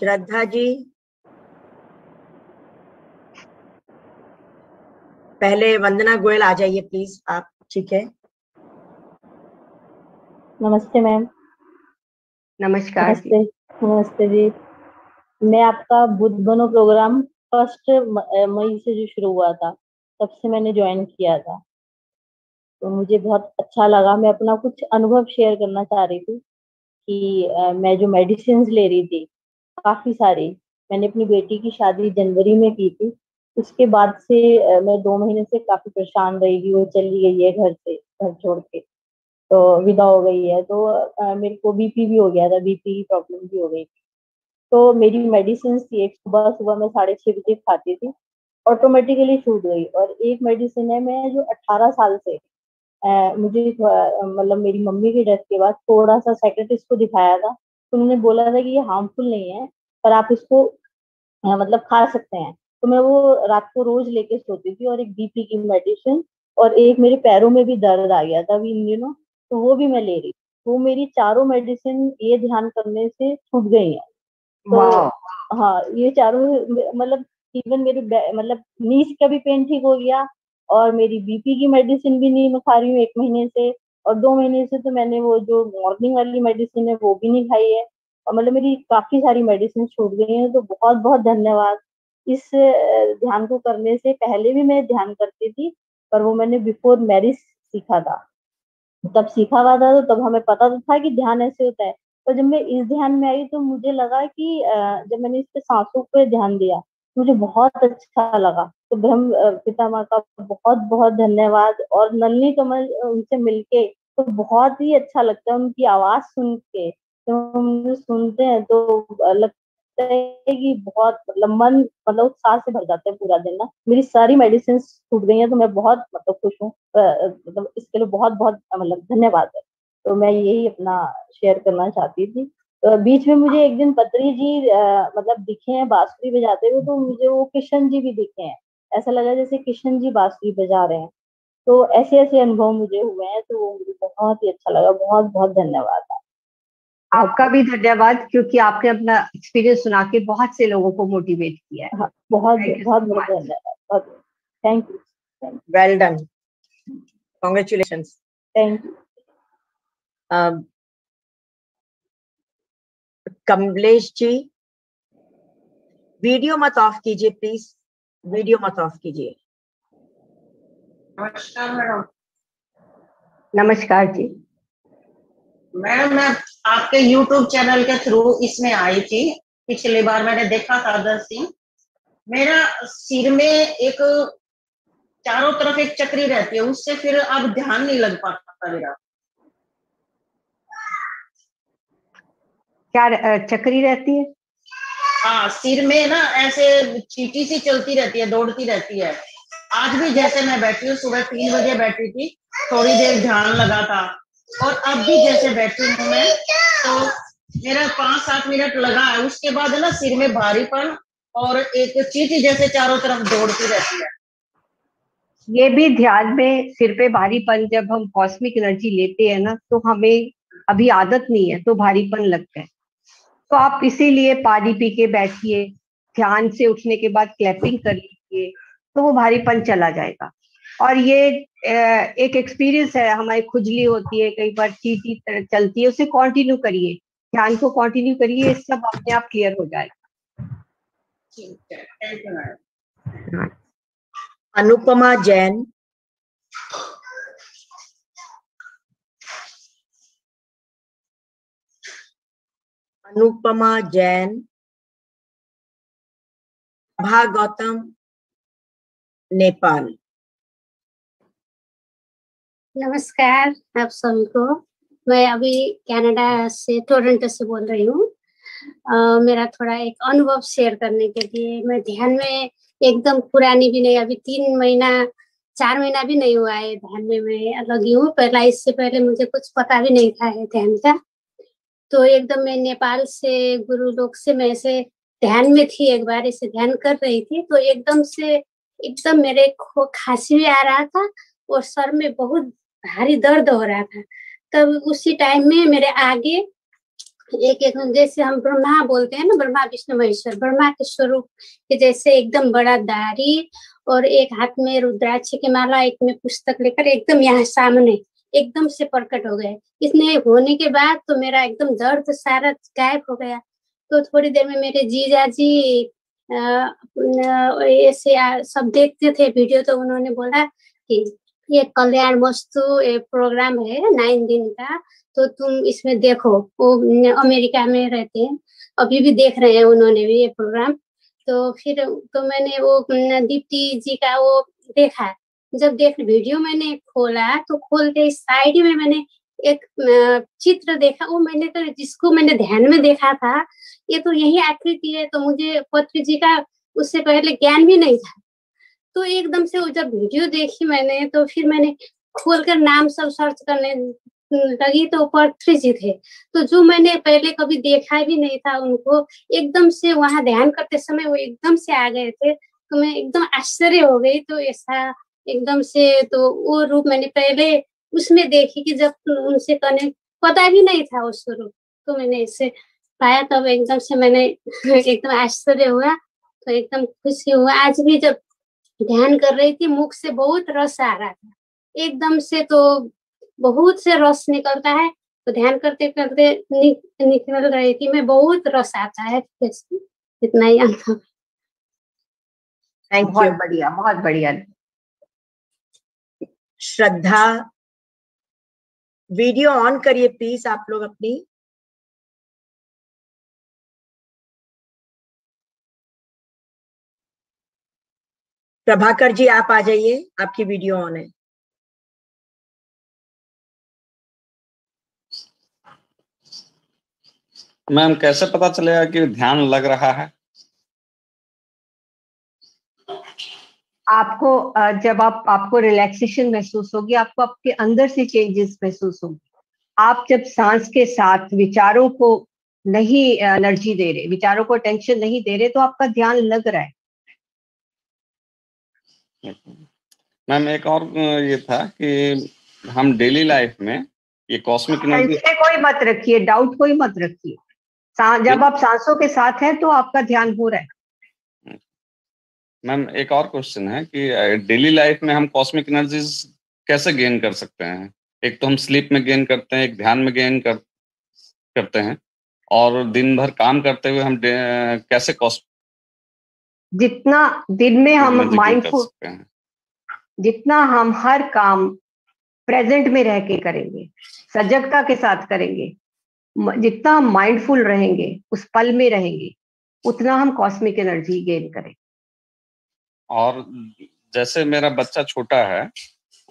Shraddha ji पहले वंदना गोयल आ जाइए प्लीज आप। ठीक है, नमस्ते मैम। नमस्कार जी। नमस्ते। नमस्ते जी। मैं आपका बुद्ध बनो प्रोग्राम 1 मई से जो शुरू हुआ था, तब से मैंने ज्वाइन किया था, तो मुझे बहुत अच्छा लगा। मैं अपना कुछ अनुभव शेयर करना चाह रही थी कि मैं जो मेडिसिन ले रही थी काफी सारी, मैंने अपनी बेटी की शादी जनवरी में की थी। उसके बाद से मैं 2 महीने से काफी परेशान रही, वो चली गई है घर से, घर छोड़ के, तो विदा हो गई है। तो मेरे को बीपी भी हो गया था, बीपी की प्रॉब्लम भी हो गई थी। तो मेरी मेडिसिन थी, एक सुबह सुबह मैं 6:30 बजे खाती थी, ऑटोमेटिकली छूट गई। और एक मेडिसिन है मैं जो 18 साल से मुझे मतलब मेरी मम्मी की डेथ के बाद थोड़ा सा साइकेट्रिस्ट को दिखाया था, तो उन्होंने बोला था कि ये हार्मफुल नहीं है, पर आप इसको मतलब खा सकते हैं। तो मैं वो रात को रोज लेके सोती थी। और एक बीपी की मेडिसिन, और एक मेरे पैरों में भी दर्द आ गया था अभी इन दिनों, तो वो भी मैं ले रही। वो मेरी चारों मेडिसिन ये ध्यान करने से छूट गई है। तो वाह। हाँ, ये चारों मतलब इवन मेरे मतलब नीज का भी पेन ठीक हो गया, और मेरी बीपी की मेडिसिन भी नहीं मैं खा रही हूँ 1 महीने से, और 2 महीने से तो मैंने वो जो मॉर्निंग वाली मेडिसिन है वो भी नहीं खाई है। और मतलब मेरी काफी सारी मेडिसिन छूट गई हैं, तो बहुत बहुत धन्यवाद। इस ध्यान को करने से पहले भी मैं ध्यान करती थी, पर वो मैंने बिफोर मैरिज सीखा था, तब सीखा हुआ था, तो तब हमें पता तो था कि ध्यान ऐसे होता है। पर जब मैं इस ध्यान में आई तो मुझे लगा कि जब मैंने इस पे सांसों पे ध्यान दिया, मुझे बहुत अच्छा लगा। तो ब्रह्म पितामह का बहुत बहुत धन्यवाद। और नलनी कमल उनसे मिलके तो बहुत ही अच्छा लगता है, उनकी आवाज सुन के, तो हम सुनते हैं तो लगता है कि बहुत मतलब मन मतलब उत्साह से भर जाता है पूरा दिन ना। मेरी सारी मेडिसिन छूट गई हैं, तो मैं बहुत मतलब खुश हूँ। मतलब इसके लिए बहुत बहुत मतलब धन्यवाद है। तो मैं यही अपना शेयर करना चाहती थी। बीच में मुझे एक दिन पत्री जी मतलब दिखे हैं बांसुरी बजाते हुए, तो मुझे वो किशन जी भी दिखे हैं, ऐसा लगा जैसे किशन जी बांसुरी बजा रहे हैं। तो ऐसे ऐसे अनुभव मुझे हुए हैं, तो वो मुझे बहुत ही अच्छा लगा। बहुत बहुत धन्यवाद। आपका भी धन्यवाद, क्योंकि आपने अपना एक्सपीरियंस सुना के बहुत से लोगों को मोटिवेट किया है। हाँ, बहुत Thank you बहुत so बहुत much. धन्यवाद। Thank you. Well done, congratulations. Thank you. Kamlesh ji, video मत ऑफ कीजिए प्लीज, वीडियो मत ऑफ कीजिए। नमस्कार मैडम। नमस्कार जी। मैडम मैं आपके YouTube चैनल के थ्रू इसमें आई थी, पिछली बार मैंने देखा था 10 दिन। मेरा सिर में एक चारों तरफ एक चक्री रहती है, उससे फिर अब ध्यान नहीं लग पाता था मेरा। क्या चक्री रहती है? हाँ, सिर में ना ऐसे चींटी सी चलती रहती है, दौड़ती रहती है। आज भी जैसे मैं बैठी हूँ, सुबह 3 बजे बैठी थी, थोड़ी देर ध्यान लगा था, और अब भी जैसे बैठी हूँ मैं, तो मेरा 5-7 मिनट लगा है, उसके बाद ना सिर में भारीपन और एक चींटी जैसे चारों तरफ दौड़ती रहती है। ये भी ध्यान में, सिर पे भारीपन, जब हम कॉस्मिक एनर्जी लेते हैं ना, तो हमें अभी आदत नहीं है तो भारीपन लगता है। तो आप इसीलिए पानी पी के बैठिए, ध्यान से उठने के बाद क्लैपिंग कर लीजिए, तो वो भारीपन चला जाएगा। और ये एक एक्सपीरियंस है, हमारी खुजली होती है, कई बार चींटी चलती है, उसे कंटिन्यू करिए, ध्यान को कंटिन्यू करिए, सब अपने आप क्लियर हो जाएगा। ठीक है, thank you madam. Anupama Jain, Anupama Jain, Prabha Gautam, Nepal. नमस्कार आप सभी को। मैं अभी कनाडा से, टोरंटो से बोल रही हूँ। मेरा थोड़ा एक अनुभव शेयर करने के लिए, मैं ध्यान में एकदम पुरानी भी नहीं, अभी 4 महीना भी नहीं हुआ है ध्यान में मैं लगी हूँ। पहला, इससे पहले मुझे कुछ पता भी नहीं था ध्यान का। तो एकदम मैं नेपाल से, गुरु लोक से मैं ऐसे ध्यान में थी, एक बार ऐसे ध्यान कर रही थी, तो एकदम मेरे खांसी भी आ रहा था और सर में बहुत भारी दर्द हो रहा था। तब उसी टाइम में मेरे आगे एक जैसे हम ब्रह्मा बोलते हैं ना, ब्रह्मा विष्णु महेश्वर, ब्रह्मा के स्वरूप के जैसे एकदम बड़ा दाढ़ी और एक हाथ में रुद्राक्ष की माला, एक में पुस्तक लेकर एकदम यहाँ सामने एकदम से प्रकट हो गए। इसने होने के बाद तो मेरा एकदम दर्द सारा गायब हो गया। तो थोड़ी देर में मेरे जीजा जी ऐसे सब देखते थे वीडियो, तो उन्होंने बोला कि ये कल्याण वस्तु प्रोग्राम है 9 दिन का, तो तुम इसमें देखो। वो अमेरिका में रहते हैं, अभी भी देख रहे हैं उन्होंने भी ये प्रोग्राम। तो फिर तो मैंने वो दीप्ति जी का वो देखा। जब वीडियो मैंने खोला, तो खोल के साइड में मैंने एक चित्र देखा। वो मैंने तो, जिसको मैंने ध्यान में देखा था, ये तो यही आकृति है, तो मुझे पत्री जी का उससे पहले ज्ञान भी नहीं था। तो एकदम से वो जब वीडियो देखी मैंने, तो फिर मैंने खोलकर नाम सब सर्च करने लगी, तो पत्री जी थे। तो जो मैंने पहले कभी देखा भी नहीं था उनको, एकदम से वहां ध्यान करते समय वो एकदम से आ गए थे। तो मैं एकदम आश्चर्य हो गई। तो ऐसा एकदम से, तो वो रूप मैंने पहले उसमें देखी कि जब उनसे कनेक्ट, पता भी नहीं था उस रूप, तो मैंने इसे पाया, तब एकदम से मैंने एकदम आश्चर्य हुआ, तो एकदम खुशी हुआ। आज भी जब ध्यान कर रही थी, मुख से बहुत रस आ रहा था एकदम से, तो बहुत से रस निकलता है, तो ध्यान करते करते निकल रही थी मैं, बहुत रस आता है। इतना ही अनुभव। थैंक बहुत यू। बढ़िया, बहुत बढ़िया। श्रद्धा, वीडियो ऑन करिए प्लीज आप लोग अपनी। प्रभाकर जी आप आ जाइए, आपकी वीडियो ऑन है। मैम कैसे पता चलेगा कि ध्यान लग रहा है? आपको जब आपको रिलैक्सेशन महसूस होगी, आपको आपके अंदर से चेंजेस महसूस होगी। आप जब सांस के साथ विचारों को नहीं एनर्जी दे रहे, विचारों को टेंशन नहीं दे रहे, तो आपका ध्यान लग रहा है। मैम एक और ये था कि हम डेली लाइफ में ये कॉस्मिक एनर्जी इसमें कोई मत रखिए, डाउट कोई मत रखिए। जब आप सांसों के साथ हैं तो आपका ध्यान हो रहा है। मैम एक और क्वेश्चन है कि डेली लाइफ में हम कॉस्मिक एनर्जीज कैसे गेन कर सकते हैं? एक तो हम स्लीप में गेन करते हैं, एक ध्यान में गेन करते हैं, और दिन भर काम करते हुए हम कैसे जितना दिन में हम एनर्जी गेन कर माइंडफुल, सकते हैं? जितना हम हर काम प्रेजेंट में रह के करेंगे, सजगता के साथ करेंगे, जितना हम माइंडफुल रहेंगे, उस पल में रहेंगे, उतना हम कॉस्मिक एनर्जी गेन करेंगे। और जैसे मेरा बच्चा छोटा है,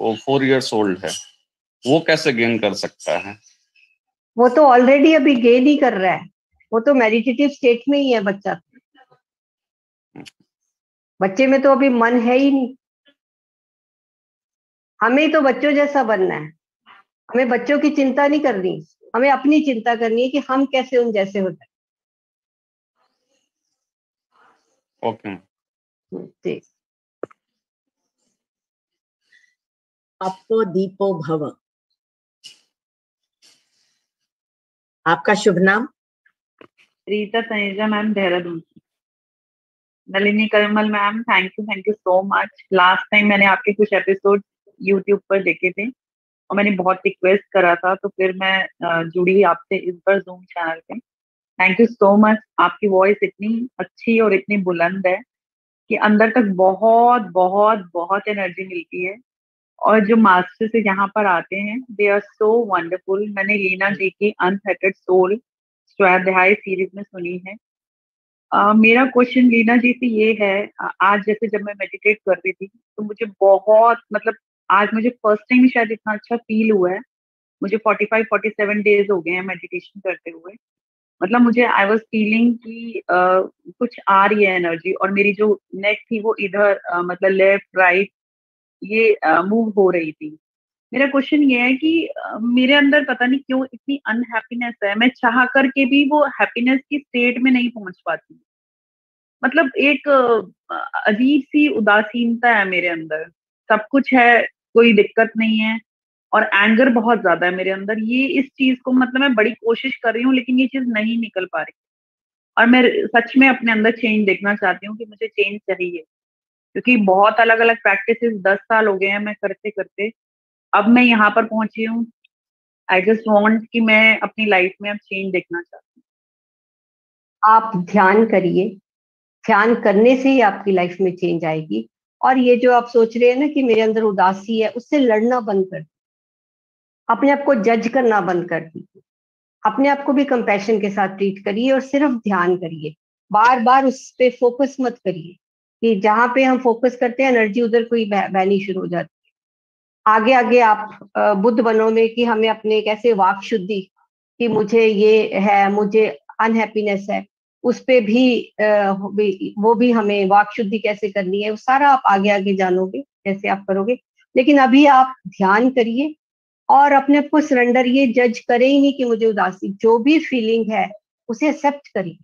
वो 4 इयर्स ओल्ड है, वो कैसे गेन कर सकता है? वो तो ऑलरेडी अभी गेन ही कर रहा है, वो तो मेडिटेटिव स्टेट में ही है बच्चा। बच्चे में तो अभी मन है ही नहीं। हमें तो बच्चों जैसा बनना है, हमें बच्चों की चिंता नहीं करनी, हमें अपनी चिंता करनी है कि हम कैसे उन जैसे हो जाए। ओके। जी। अपो दीपो भव। आपका शुभ नाम? Rita Taneja ma'am, Dehradun. Nalini Kalmal ma'am, thank you so much. Last time मैंने आपके कुछ एपिसोड यूट्यूब पर देखे थे और मैंने बहुत रिक्वेस्ट करा था, तो फिर मैं जुड़ी आपसे इस बार जूम चैनल पे। Thank you so much. आपकी वॉइस इतनी अच्छी और इतनी बुलंद है कि अंदर तक बहुत बहुत बहुत एनर्जी मिलती है। और जो मास्टर से यहाँ पर आते हैं, दे आर सो वंडरफुल। मैंने लीना जी की अनफेटेड सोल स्वाध्याय सीरीज में सुनी है। मेरा क्वेश्चन लीना जी से ये है, आज जैसे जब मैं मेडिटेट कर रही थी तो मुझे बहुत, मतलब आज मुझे फर्स्ट टाइम शायद इतना अच्छा फील हुआ है। मुझे 45-47 डेज हो गए हैं मेडिटेशन करते हुए। मतलब मुझे आई वाज फीलिंग कि कुछ आ रही है एनर्जी, और मेरी जो नेक थी वो इधर मतलब लेफ्ट राइट ये मूव हो रही थी। मेरा क्वेश्चन ये है कि मेरे अंदर पता नहीं क्यों इतनी अनहैप्पीनेस है, मैं चाह करके भी वो हैप्पीनेस की स्टेट में नहीं पहुंच पाती। मतलब एक अजीब सी उदासीनता है मेरे अंदर। सब कुछ है, कोई दिक्कत नहीं है, और एंगर बहुत ज्यादा है मेरे अंदर। ये इस चीज को, मतलब मैं बड़ी कोशिश कर रही हूँ लेकिन ये चीज नहीं निकल पा रही। और मैं सच में अपने अंदर चेंज देखना चाहती हूँ कि मुझे चेंज चाहिए, क्योंकि बहुत अलग अलग प्रैक्टिसेस 10 साल हो गए हैं मैं करते करते। अब मैं यहाँ पर पहुंची हूँ। आई जस्ट वांट कि मैं अपनी लाइफ में अब चेंज देखना चाहती हूँ। आप ध्यान करिए, ध्यान करने से ही आपकी लाइफ में चेंज आएगी। और ये जो आप सोच रहे हैं ना कि मेरे अंदर उदासी है, उससे लड़ना बंद कर दीजिए, अपने आप को जज करना बंद कर दीजिए, अपने आप को भी कंपैशन के साथ ट्रीट करिए और सिर्फ ध्यान करिए। बार बार उस पे फोकस मत करिए, कि जहां पे हम फोकस करते हैं एनर्जी उधर कोई बहनी शुरू हो जाती है। आगे आगे आप बुद्ध बनो में कि हमें अपने कैसे वाक शुद्धि, कि मुझे ये है, मुझे अनहैप्पीनेस है, उस पे भी वो भी हमें वाक शुद्धि कैसे करनी है, वो सारा आप आगे आगे जानोगे जैसे आप करोगे। लेकिन अभी आप ध्यान करिए और अपने आप को सरेंडर, ये जज करें ही नहीं कि मुझे उदासी, जो भी फीलिंग है उसे एक्सेप्ट करिए,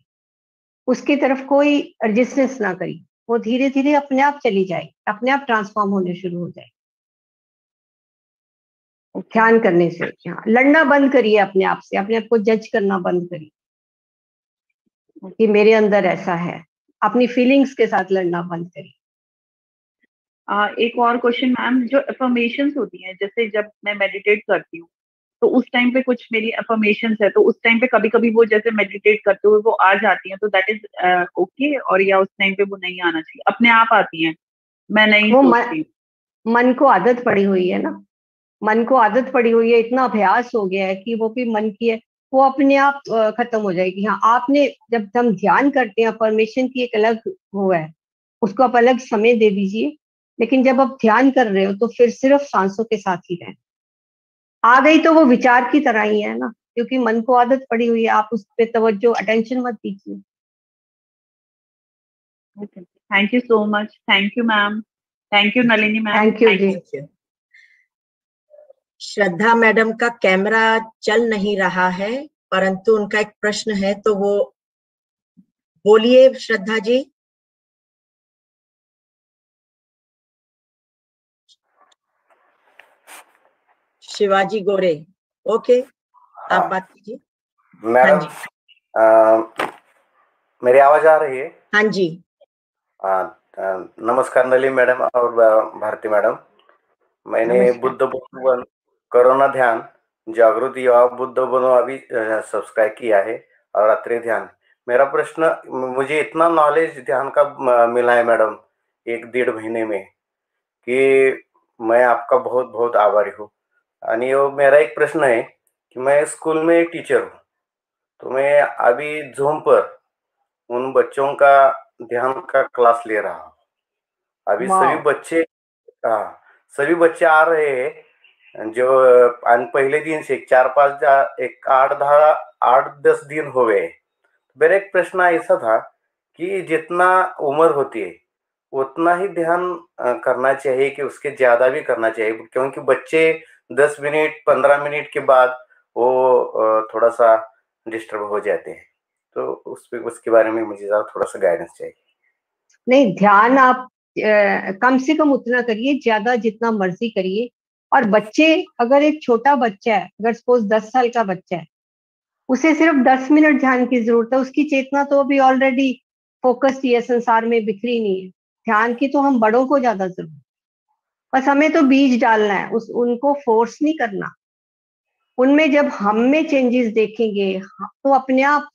उसकी तरफ कोई रेजिस्टेंस ना करिए। वो धीरे धीरे अपने आप चली जाएगी, अपने आप ट्रांसफॉर्म होने शुरू हो जाए ध्यान करने से। हाँ, लड़ना बंद करिए अपने आप से, अपने आप को जज करना बंद करिए कि मेरे अंदर ऐसा है। अपनी फीलिंग्स के साथ लड़ना बंद करिए। एक और क्वेश्चन मैम, जो अफर्मेशंस होती हैं, जैसे जब मैं मेडिटेट करती हूँ तो उस टाइम पे कुछ मेरी अफर्मेशंस है, तो उस टाइम पे कभी कभी वो जैसे मेडिटेट करते हुए वो आ जाती हैं, तो दैट इज ओके, और या उस टाइम पे वो नहीं आना चाहिए, अपने आप आती हैं, मैं नहीं वो सोचती? मन को आदत पड़ी हुई है ना, मन को आदत पड़ी हुई है, इतना अभ्यास हो गया है कि वो भी मन की है, वो अपने आप खत्म हो जाएगी। हाँ, आपने जब हम ध्यान करते हैं, अफर्मेशन की एक अलग वो है, उसको आप अलग समय दे दीजिए। लेकिन जब आप ध्यान कर रहे हो तो फिर सिर्फ सांसों के साथ ही रहें। आ गई तो वो विचार की तरह ही है ना, क्योंकि मन को आदत पड़ी हुई है, आप उस पर तवज्जो अटेंशन मत दीजिए। Thank you so much. Thank you ma'am. Thank you Nalini ma'am. Thank you जी। श्रद्धा मैडम का कैमरा चल नहीं रहा है, परंतु उनका एक प्रश्न है, तो वो बोलिए श्रद्धा जी। शिवाजी गोरे। ओके, आप बात कीजिए। मैडम, मेरी आवाज आ रही है? हाँ जी। नमस्कार नली मैडम और भारती मैडम। मैंने नमस्कार। बुद्ध बनो कोरोना ध्यान जागृति युवा बुद्ध बनो अभी सब्सक्राइब किया है, और रात्रि ध्यान। मेरा प्रश्न, मुझे इतना नॉलेज ध्यान का मिला है मैडम 1-1.5 महीने में, कि मैं आपका बहुत बहुत आभारी हूँ। आणि वो मेरा एक प्रश्न है कि मैं स्कूल में टीचर हूँ, तो मैं अभी जूम पर उन बच्चों का ध्यान का क्लास ले रहा हूँ। अभी सभी बच्चे सभी बच्चे आ रहे हैं जो पहले दिन से 4-5 एक 8-10 दिन हो गए। मेरा एक प्रश्न ऐसा था कि जितना उम्र होती है उतना ही ध्यान करना चाहिए कि उसके ज्यादा भी करना चाहिए, क्योंकि बच्चे 10 मिनट 15 मिनट के बाद वो थोड़ा सा डिस्टर्ब हो जाते हैं, तो उसके बारे में मुझे थोड़ा सा गाइडेंस चाहिए। नहीं, ध्यान आप कम से कम उतना करिए, ज्यादा जितना मर्जी करिए। और बच्चे, अगर एक छोटा बच्चा है, अगर सपोज 10 साल का बच्चा है, उसे सिर्फ 10 मिनट ध्यान की जरूरत है। उसकी चेतना तो अभी ऑलरेडी फोकस्ड ही है, संसार में बिखरी नहीं है। ध्यान की तो हम बड़ों को ज्यादा जरूरत है। बस हमें तो बीज डालना है, उनको फोर्स नहीं करना। उनमें जब हम में चेंजेस देखेंगे तो अपने आप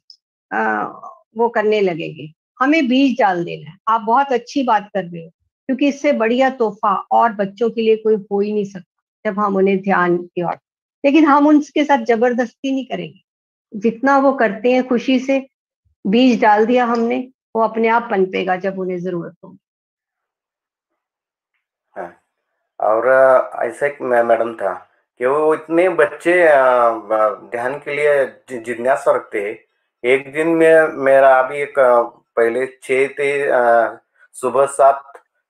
वो करने लगेंगे। हमें बीज डाल देना है। आप बहुत अच्छी बात कर रहे हो, क्योंकि इससे बढ़िया तोहफा और बच्चों के लिए कोई हो ही नहीं सकता जब हम उन्हें ध्यान की ओर। लेकिन हम उनके साथ जबरदस्ती नहीं करेंगे। जितना वो करते हैं खुशी से, बीज डाल दिया हमने, वो अपने आप पनपेगा जब उन्हें जरूरत होगी। और ऐसा एक मैडम था कि वो इतने बच्चे ध्यान के लिए जिज्ञासा रखते हैं। एक दिन में मेरा अभी एक पहले 6 से सुबह 7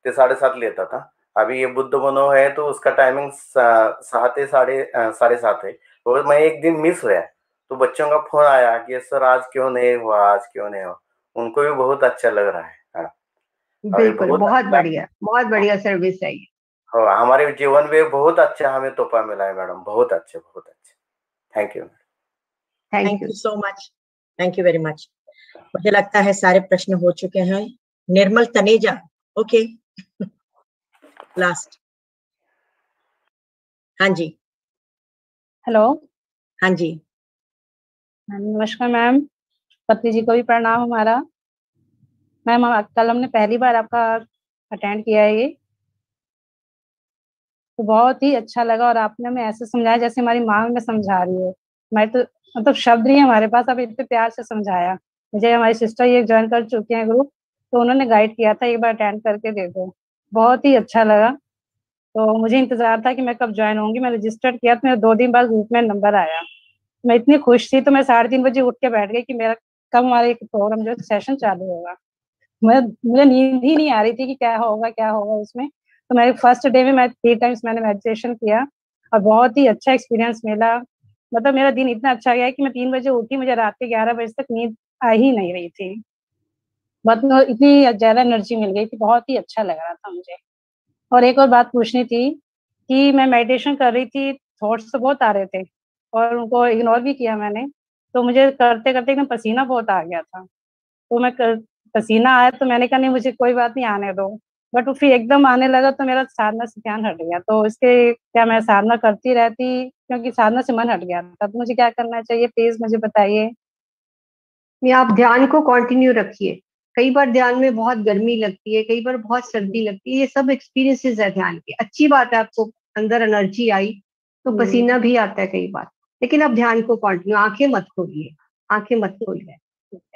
से 7:30 लेता था। अभी ये बुद्ध बनो है तो उसका टाइमिंग 7 से 7:30 है। और मैं एक दिन मिस हुआ, तो बच्चों का फोन आया कि सर आज क्यों नहीं हुआ, आज क्यों नहीं हुआ। उनको भी बहुत अच्छा लग रहा है। बिल्कुल, बहुत बढ़िया सर्विस है ये। हाँ, हमारे जीवन में बहुत अच्छा हमें तोहफा मिला है मैडम, बहुत अच्छे बहुत अच्छे। Thank you. Thank you so much, thank you very much. मुझे लगता है सारे प्रश्न हो चुके हैं। निर्मल तनेजा, ओके लास्ट। हाँ जी। हेलो। हाँ जी। नमस्कार मैम, पति जी को भी प्रणाम हमारा। मैम कल हमने पहली बार आपका अटेंड किया है ये, तो बहुत ही अच्छा लगा। और आपने हमें ऐसे समझाया जैसे हमारी माँ हमें समझा रही है। मैं तो मतलब शब्द नहीं है हमारे पास, आप इतने प्यार से समझाया। मुझे हमारी सिस्टर ये ज्वाइन कर चुके हैं ग्रुप, तो उन्होंने गाइड किया था एक बार अटेंड करके देखो, बहुत ही अच्छा लगा। तो मुझे इंतजार था कि मैं कब ज्वाइन होंगी। मैं रजिस्टर्ड किया तो मेरा 2 दिन बाद ग्रुप में नंबर आया। मैं इतनी खुश थी, तो मैं 3:30 बजे उठ के बैठ गई कि मेरा कब हमारा एक प्रोग्राम जो सेशन चालू होगा। मुझे नींद ही नहीं आ रही थी कि क्या होगा उसमें। तो मैं फर्स्ट डे में 3 टाइम्स मैंने मेडिटेशन किया और बहुत ही अच्छा एक्सपीरियंस मिला। मतलब मेरा दिन इतना अच्छा गया कि मैं 3 बजे उठी, मुझे रात के 11 बजे तक नींद आ ही नहीं रही थी। मतलब इतनी ज्यादा एनर्जी मिल गई थी, बहुत ही अच्छा लग रहा था मुझे। और एक और बात पूछनी थी कि मैं मेडिटेशन कर रही थी, थॉट्स तो बहुत आ रहे थे और उनको इग्नोर भी किया मैंने। तो मुझे करते करते एकदम पसीना बहुत आ गया था। तो पसीना आया तो मैंने कहा नहीं, मुझे कोई बात नहीं, आने दो। बट वो फिर एकदम आने लगा तो मेरा साधना से ध्यान हट गया। तो इसके क्या मैं साधना करती रहती, क्योंकि साधना से मन हट गया था, तो मुझे क्या करना चाहिए प्लीज मुझे बताइए। आप ध्यान को कंटिन्यू रखिए। कई बार ध्यान में बहुत गर्मी लगती है, कई बार बहुत सर्दी लगती है, ये सब एक्सपीरियंसेस है ध्यान के। अच्छी बात है, आपको अंदर एनर्जी आई तो पसीना भी आता है कई बार, लेकिन आप ध्यान को कंटिन्यू, आंखें मत खोलिए, आंखें मत खोलिए।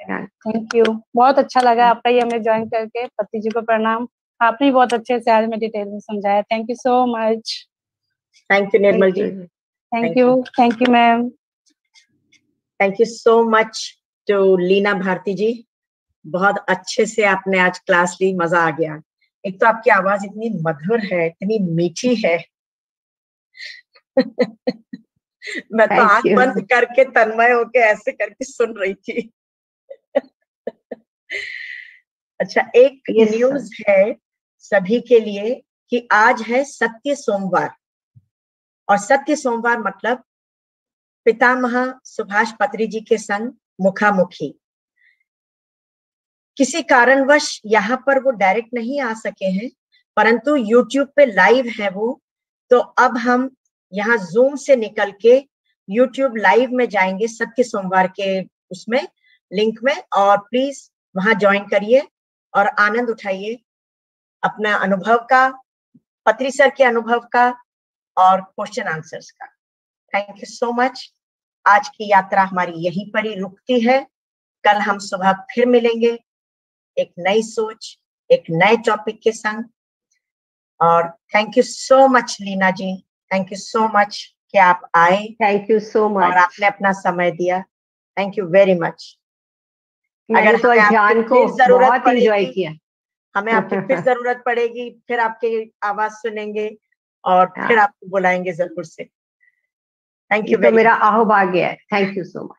थैंक यू, बहुत अच्छा लगा आपका ये हमें ज्वाइन करके। पति जी को प्रणाम, आपने भी बहुत अच्छे से आज में डिटेल में समझाया। Thank you so much. Thank you Nirmal ji. Thank you ma'am. Thank you so much to Leena Bharati ji. बहुत अच्छे से आपने आज क्लास ली, मजा आ गया। एक तो आपकी आवाज इतनी मधुर है, इतनी मीठी है मैं तो आंख बंद करके तन्मय होके ऐसे करके सुन रही थी अच्छा, एक न्यूज है सभी के लिए कि आज है सत्य सोमवार। और सत्य सोमवार मतलब पितामह सुभाष पत्री जी के संग मुखामुखी। किसी कारणवश यहाँ पर वो डायरेक्ट नहीं आ सके हैं, परंतु YouTube पे लाइव है वो, तो अब हम यहाँ जूम से निकल के YouTube लाइव में जाएंगे सत्य सोमवार के उसमें लिंक में, और प्लीज वहां ज्वाइन करिए और आनंद उठाइए अपना अनुभव का, पत्री सर के अनुभव का और क्वेश्चन आंसर्स का। Thank you so much. आज की यात्रा हमारी यहीं पर ही रुकती है। कल हम सुबह फिर मिलेंगे एक नई सोच, एक नए टॉपिक के संग। और thank you so much Leena ji, thank you so much कि आप आए। थैंक यू सो मच और आपने अपना समय दिया। Thank you very much. मैंने तो ध्यान को बहुत एंजॉय किया। हमें आपकी फिर जरूरत पड़ेगी, फिर आपकी आवाज सुनेंगे और फिर आपको बुलाएंगे जरूर से। Thank you. तो मेरा आह्वान है। Thank you so much.